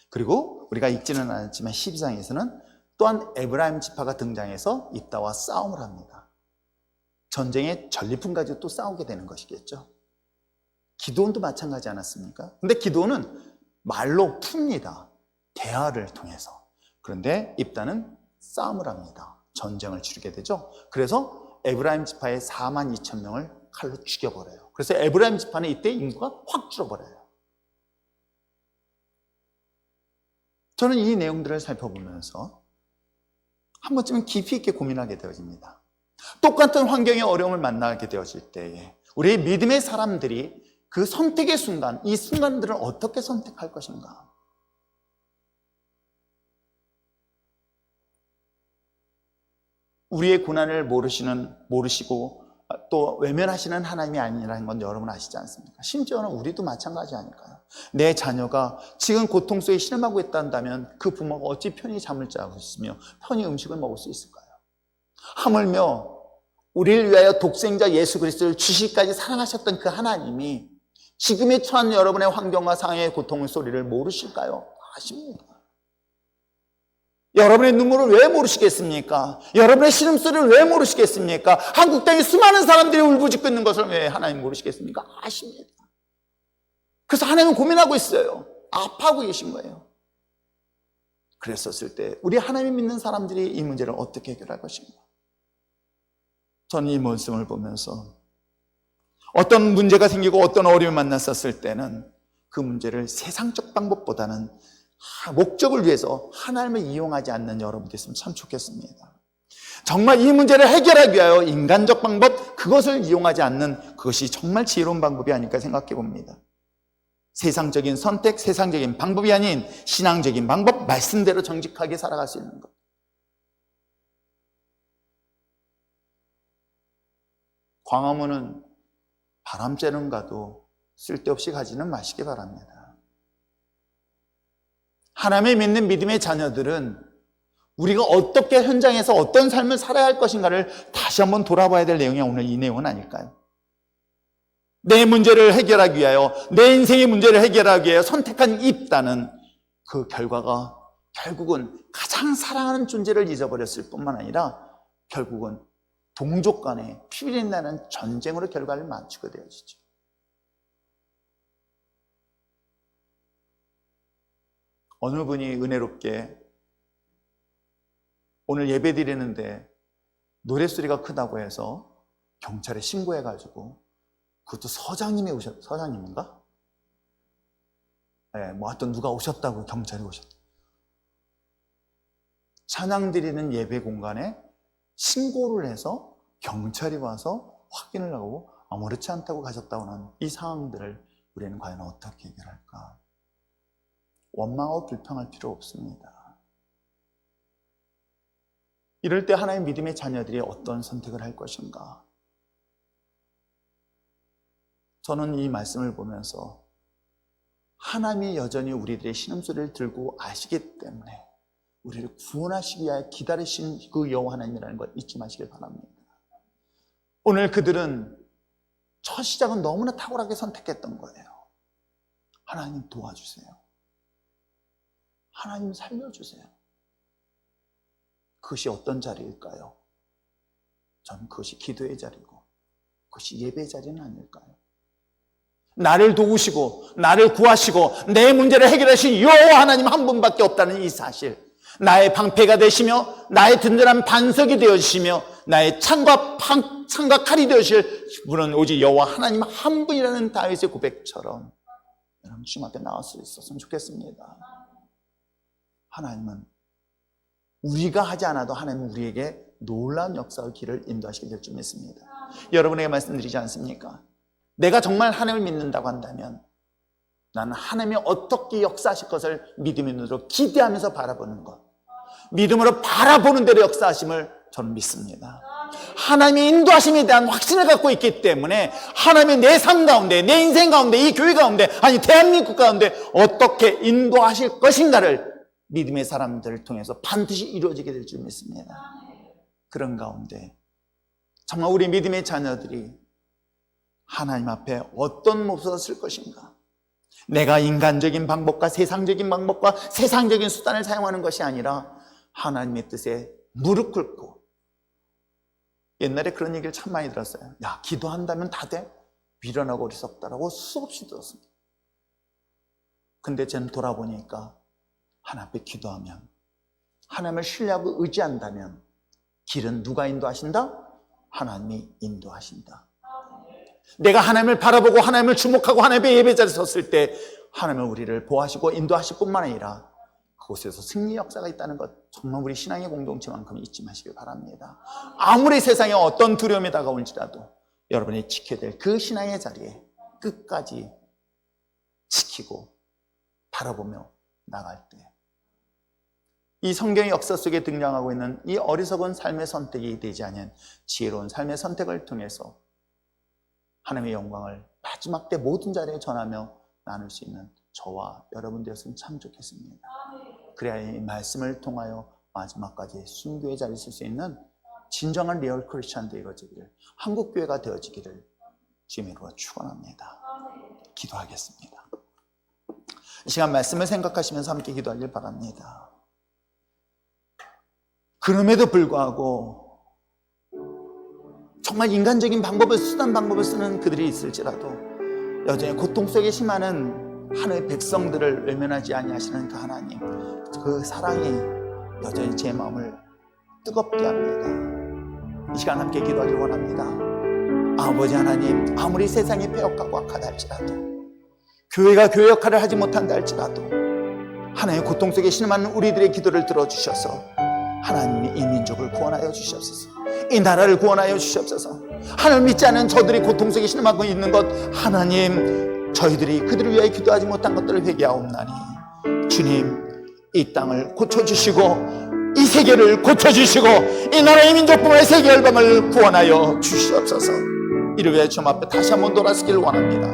그리고 우리가 읽지는 않았지만 12장에서는 또한 에브라임 지파가 등장해서 이따와 싸움을 합니다. 전쟁의 전리품 가지고 또 싸우게 되는 것이겠죠. 기드온도 마찬가지 않았습니까? 근데 기드온은 말로 풉니다. 대화를 통해서. 그런데 입다는 싸움을 합니다. 전쟁을 치르게 되죠. 그래서 에브라임 지파의 42,000명을 칼로 죽여버려요. 그래서 에브라임 지파는 이때 인구가 확 줄어버려요. 저는 이 내용들을 살펴보면서 한 번쯤은 깊이 있게 고민하게 되어집니다. 똑같은 환경의 어려움을 만나게 되어질 때에 우리의 믿음의 사람들이 그 선택의 순간, 이 순간들을 어떻게 선택할 것인가? 우리의 고난을 모르시고 또 외면하시는 하나님이 아니라는 건 여러분 아시지 않습니까? 심지어는 우리도 마찬가지 아닐까요? 내 자녀가 지금 고통 속에 신음하고 있다면 그 부모가 어찌 편히 잠을 자고 있으며 편히 음식을 먹을 수 있을까요? 하물며 우리를 위하여 독생자 예수 그리스도를 주시기까지 사랑하셨던 그 하나님이 지금의 처한 여러분의 환경과 상황의 고통의 소리를 모르실까요? 아십니다. 여러분의 눈물을 왜 모르시겠습니까? 여러분의 신음소리를 왜 모르시겠습니까? 한국 땅에 수많은 사람들이 울부짖고 있는 것을 왜 하나님 모르시겠습니까? 아십니다. 그래서 하나님은 고민하고 있어요. 아파하고 계신 거예요. 그랬었을 때 우리 하나님 믿는 사람들이 이 문제를 어떻게 해결할 것인가? 저는 이 말씀을 보면서 어떤 문제가 생기고 어떤 어려움을 만났었을 때는 그 문제를 세상적 방법보다는 목적을 위해서 하나님을 이용하지 않는 여러분 됐으면 참 좋겠습니다. 정말 이 문제를 해결하기 위하여 인간적 방법, 그것을 이용하지 않는 그것이 정말 지혜로운 방법이 아닐까 생각해 봅니다. 세상적인 선택, 세상적인 방법이 아닌 신앙적인 방법, 말씀대로 정직하게 살아갈 수 있는 것. 광화문은 바람 쐬는 가도 쓸데없이 가지는 마시기 바랍니다. 하나님을 믿는 믿음의 자녀들은 우리가 어떻게 현장에서 어떤 삶을 살아야 할 것인가를 다시 한번 돌아봐야 될 내용이 오늘 이 내용은 아닐까요? 내 문제를 해결하기 위하여, 내 인생의 문제를 해결하기 위하여 선택한 입다는 그 결과가 결국은 가장 사랑하는 존재를 잊어버렸을 뿐만 아니라 결국은 동족 간에 피를 나는 전쟁으로 결과를 맞추게 되어지죠. 어느 분이 은혜롭게 오늘 예배 드리는데 노랫소리가 크다고 해서 경찰에 신고해가지고 그것도 서장님이 서장님인가? 네, 뭐 하여튼 누가 오셨다고 경찰이 오셨다. 찬양 드리는 예배 공간에 신고를 해서 경찰이 와서 확인을 하고 아무렇지 않다고 가셨다고 하는 이 상황들을 우리는 과연 어떻게 해결할까? 원망하고 불평할 필요 없습니다. 이럴 때 하나님 믿음의 자녀들이 어떤 선택을 할 것인가? 저는 이 말씀을 보면서 하나님이 여전히 우리들의 신음소리를 들고 아시기 때문에 우리를 구원하시기 위하여 기다리신 그 여호와 하나님이라는 걸 잊지 마시길 바랍니다. 오늘 그들은 첫 시작은 너무나 탁월하게 선택했던 거예요. 하나님 도와주세요. 하나님 살려주세요. 그것이 어떤 자리일까요? 저는 그것이 기도의 자리고 그것이 예배의 자리는 아닐까요? 나를 도우시고 나를 구하시고 내 문제를 해결하신 여호와 하나님 한 분밖에 없다는 이 사실, 나의 방패가 되시며 나의 든든한 반석이 되어주시며 나의 창과 칼이 되어주실 분은 오직 여호와 하나님 한 분이라는 다윗의 고백처럼 여러분 주님 앞에 나올 수 있었으면 좋겠습니다. 하나님은 우리가 하지 않아도 하나님은 우리에게 놀라운 역사의 길을 인도하시게 될 줄 믿습니다. 여러분에게 말씀드리지 않습니까? 내가 정말 하나님을 믿는다고 한다면 나는 하나님이 어떻게 역사하실 것을 믿음의 눈으로 기대하면서 바라보는 것, 믿음으로 바라보는 대로 역사하심을 저는 믿습니다. 하나님의 인도하심에 대한 확신을 갖고 있기 때문에 하나님이 내 삶 가운데, 내 인생 가운데, 이 교회 가운데, 아니 대한민국 가운데 어떻게 인도하실 것인가를 믿음의 사람들을 통해서 반드시 이루어지게 될 줄 믿습니다. 그런 가운데 정말 우리 믿음의 자녀들이 하나님 앞에 어떤 모습을 쓸 것인가? 내가 인간적인 방법과 세상적인 방법과 세상적인 수단을 사용하는 것이 아니라 하나님의 뜻에 무릎 꿇고, 옛날에 그런 얘기를 참 많이 들었어요. 야, 기도한다면 다 돼? 미련하고 어리석다라고 수없이 들었습니다. 근데 저는 돌아보니까 하나님 앞에 기도하면, 하나님을 신뢰하고 의지한다면 길은 누가 인도하신다? 하나님이 인도하신다. 내가 하나님을 바라보고 하나님을 주목하고 하나님의 예배자리에 섰을 때 하나님은 우리를 보호하시고 인도하실 뿐만 아니라 그곳에서 승리 역사가 있다는 것, 정말 우리 신앙의 공동체만큼 잊지 마시길 바랍니다. 아무리 세상에 어떤 두려움이 다가올지라도 여러분이 지켜야 될 그 신앙의 자리에 끝까지 지키고 바라보며 나갈 때, 이 성경의 역사 속에 등장하고 있는 이 어리석은 삶의 선택이 되지 않은 지혜로운 삶의 선택을 통해서 하나님의 영광을 마지막 때 모든 자리에 전하며 나눌 수 있는 저와 여러분 되었으면 참 좋겠습니다. 그래야 이 말씀을 통하여 마지막까지 순교의 자리에 쓸 수 있는 진정한 리얼 크리스찬 되어지기를, 한국교회가 되어지기를 주님으로 축원합니다. 기도하겠습니다. 이 시간 말씀을 생각하시면서 함께 기도하길 바랍니다. 그럼에도 불구하고 정말 인간적인 방법을, 수단 방법을 쓰는 그들이 있을지라도 여전히 고통 속에 심하는 하나님의 백성들을 외면하지 아니하시는 그 하나님, 그 사랑이 여전히 제 마음을 뜨겁게 합니다. 이 시간 함께 기도하길 원합니다. 아버지 하나님, 아무리 세상이 패역하고 악하다 할지라도, 교회가 교회 역할을 하지 못한다 할지라도 하나님의 고통 속에 신음하는 우리들의 기도를 들어주셔서 하나님이 이 민족을 구원하여 주시옵소서. 이 나라를 구원하여 주시옵소서. 하나님 믿지 않은 저들이 고통 속에 신음하고 있는 것, 하나님, 저희들이 그들을 위하여 기도하지 못한 것들을 회개하옵나니 주님, 이 땅을 고쳐주시고 이 세계를 고쳐주시고 이 나라의 민족뿐만 세계 열방을 구원하여 주시옵소서. 이를 위해 주님 앞에 다시 한번 돌아서기를 원합니다.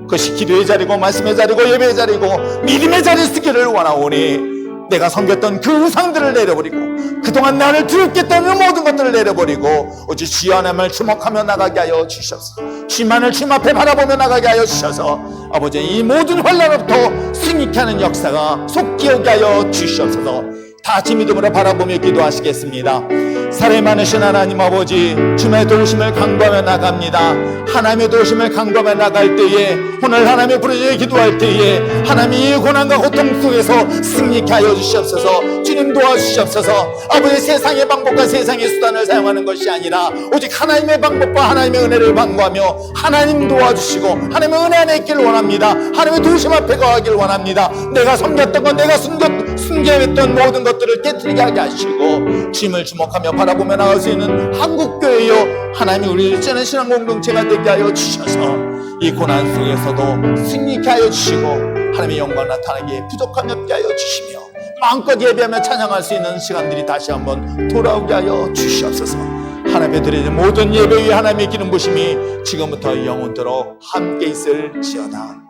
그것이 기도의 자리고 말씀의 자리고 예배의 자리고 믿음의 자리에 쓰기를 원하오니 내가 섬겼던 그 우상들을 내려버리고 그동안 나를 두렵게 했던 그 모든 것들을 내려버리고 오직 주여 하나님을 주목하며 나가게 하여 주시옵소서. 주만을 주님 앞에 바라보며 나가게 하여 주셔서 아버지 이 모든 환난으로부터 승리케 하는 역사가 속히 오게 하여 주시옵소서. 다 같이 믿음으로 바라보며 기도하시겠습니다. 사랑이 많으신 하나님 아버지, 주님의 도우심을 간구하며 나갑니다. 하나님의 도우심을 간구하며 나갈 때에, 오늘 하나님의 부르짖어 기도할 때에 하나님이 고난과 고통 속에서 승리케 하여 주시옵소서. 주님 도와주시옵소서. 아버지, 세상의 방법과 세상의 수단을 사용하는 것이 아니라 오직 하나님의 방법과 하나님의 은혜를 간구하며 하나님 도와주시고 하나님의 은혜 안에 있기를 원합니다. 하나님의 도우심 앞에 거하기를 원합니다. 내가 섬겼던 것, 내가 숨겨했던 모든 것들을 깨뜨리게 하게 하시고 주님을 주목하며 바라보며 나갈 수 있는 한국교회여 하나님이 우리를 찌는 신앙 공동체가 되게 하여 주셔서 이 고난 속에서도 승리케 하여 주시고 하나님의 영광 나타나기에 부족함이 없게 하여 주시며 마음껏 예배하며 찬양할 수 있는 시간들이 다시 한번 돌아오게 하여 주시옵소서. 하나님의 드리는 모든 예배 위에 하나님의 기름 부심이 지금부터 영원토록 함께 있을지어다.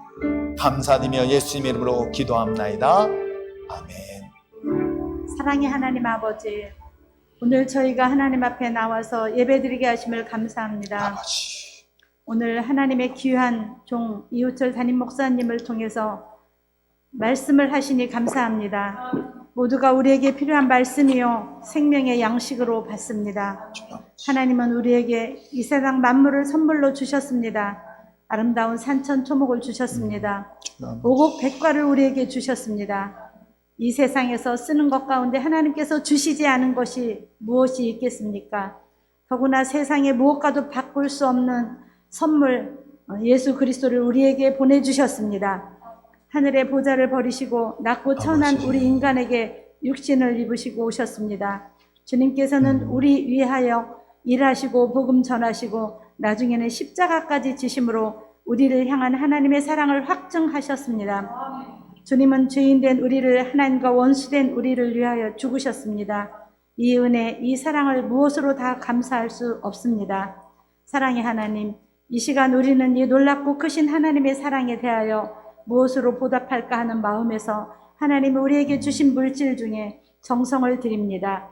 감사드리며 예수님의 이름으로 기도합나이다. 아멘. 사랑의 하나님 아버지, 오늘 저희가 하나님 앞에 나와서 예배드리게 하심을 감사합니다. 아버지, 오늘 하나님의 귀한 종 이우철 담임 목사님을 통해서 말씀을 하시니 감사합니다. 모두가 우리에게 필요한 말씀이요 생명의 양식으로 받습니다. 하나님은 우리에게 이 세상 만물을 선물로 주셨습니다. 아름다운 산천 초목을 주셨습니다. 오곡 백과를 우리에게 주셨습니다. 이 세상에서 쓰는 것 가운데 하나님께서 주시지 않은 것이 무엇이 있겠습니까? 더구나 세상의 무엇과도 바꿀 수 없는 선물 예수 그리스도를 우리에게 보내주셨습니다. 하늘의 보좌를 버리시고 낮고 천한 우리 인간에게 육신을 입으시고 오셨습니다. 주님께서는 우리 위하여 일하시고 복음 전하시고 나중에는 십자가까지 지심으로 우리를 향한 하나님의 사랑을 확증하셨습니다. 주님은 죄인된 우리를, 하나님과 원수된 우리를 위하여 죽으셨습니다. 이 은혜, 이 사랑을 무엇으로 다 감사할 수 없습니다. 사랑의 하나님, 이 시간 우리는 이 놀랍고 크신 하나님의 사랑에 대하여 무엇으로 보답할까 하는 마음에서 하나님이 우리에게 주신 물질 중에 정성을 드립니다.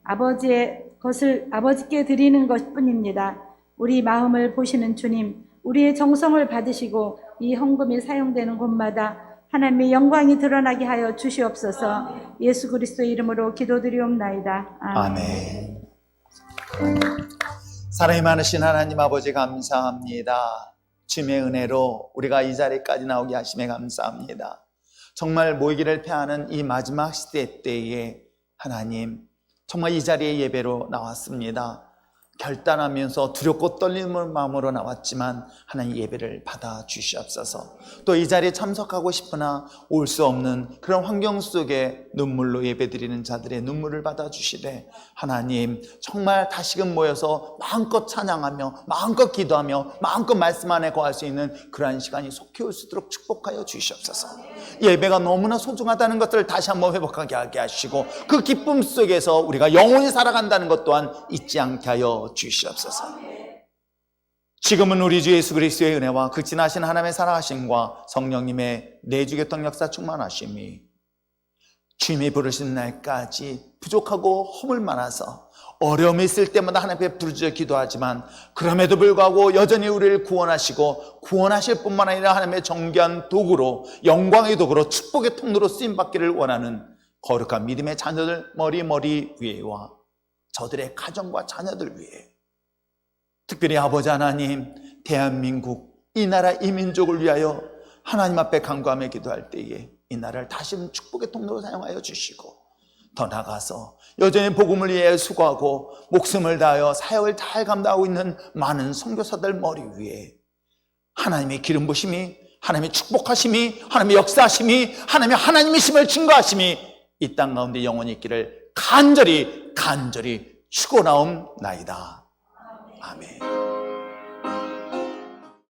아버지의 것을 아버지께 드리는 것뿐입니다. 우리 마음을 보시는 주님, 우리의 정성을 받으시고 이 헌금이 사용되는 곳마다 하나님의 영광이 드러나게 하여 주시옵소서. 예수 그리스도의 이름으로 기도드리옵나이다. 아멘. 사랑이 많으신 하나님 아버지 감사합니다. 주님의 은혜로 우리가 이 자리까지 나오게 하심에 감사합니다. 정말 모이기를 패하는 이 마지막 시대 때에 하나님 정말 이 자리에 예배로 나왔습니다. 결단하면서 두렵고 떨리는 마음으로 나왔지만 하나님 예배를 받아 주시옵소서. 또 이 자리에 참석하고 싶으나 올 수 없는 그런 환경 속에 눈물로 예배드리는 자들의 눈물을 받아 주시되 하나님 정말 다시금 모여서 마음껏 찬양하며 마음껏 기도하며 마음껏 말씀 안에 거할 수 있는 그러한 시간이 속히 올 수 있도록 축복하여 주시옵소서. 예배가 너무나 소중하다는 것들을 다시 한번 회복하게 하게 하시고 그 기쁨 속에서 우리가 영원히 살아간다는 것 또한 잊지 않게 하여 주시옵소서. 지금은 우리 주 예수 그리스도의 은혜와 극진하신 하나님의 사랑하심과 성령님의 내주교통 역사 충만하심이 주님이 부르신 날까지 부족하고 허물 많아서 어려움이 있을 때마다 하나님 앞에 부르짖어 기도하지만 그럼에도 불구하고 여전히 우리를 구원하시고 구원하실 뿐만 아니라 하나님의 정결한 도구로 영광의 도구로 축복의 통로로 쓰임받기를 원하는 거룩한 믿음의 자녀들 머리 위에와 저들의 가정과 자녀들 위해 특별히 아버지 하나님 대한민국 이 나라 이 민족을 위하여 하나님 앞에 간구하며 기도할 때에 이 나라를 다시 축복의 통로로 사용하여 주시고 더 나아가서 여전히 복음을 위해 수고하고 목숨을 다하여 사역을 잘 감당하고 있는 많은 선교사들 머리 위에 하나님의 기름 부심이 하나님의 축복하심이 하나님의 역사하심이 하나님이심을 증거하심이 이 땅 가운데 영원히 있기를 간절히 축원하옵나이다. 아멘.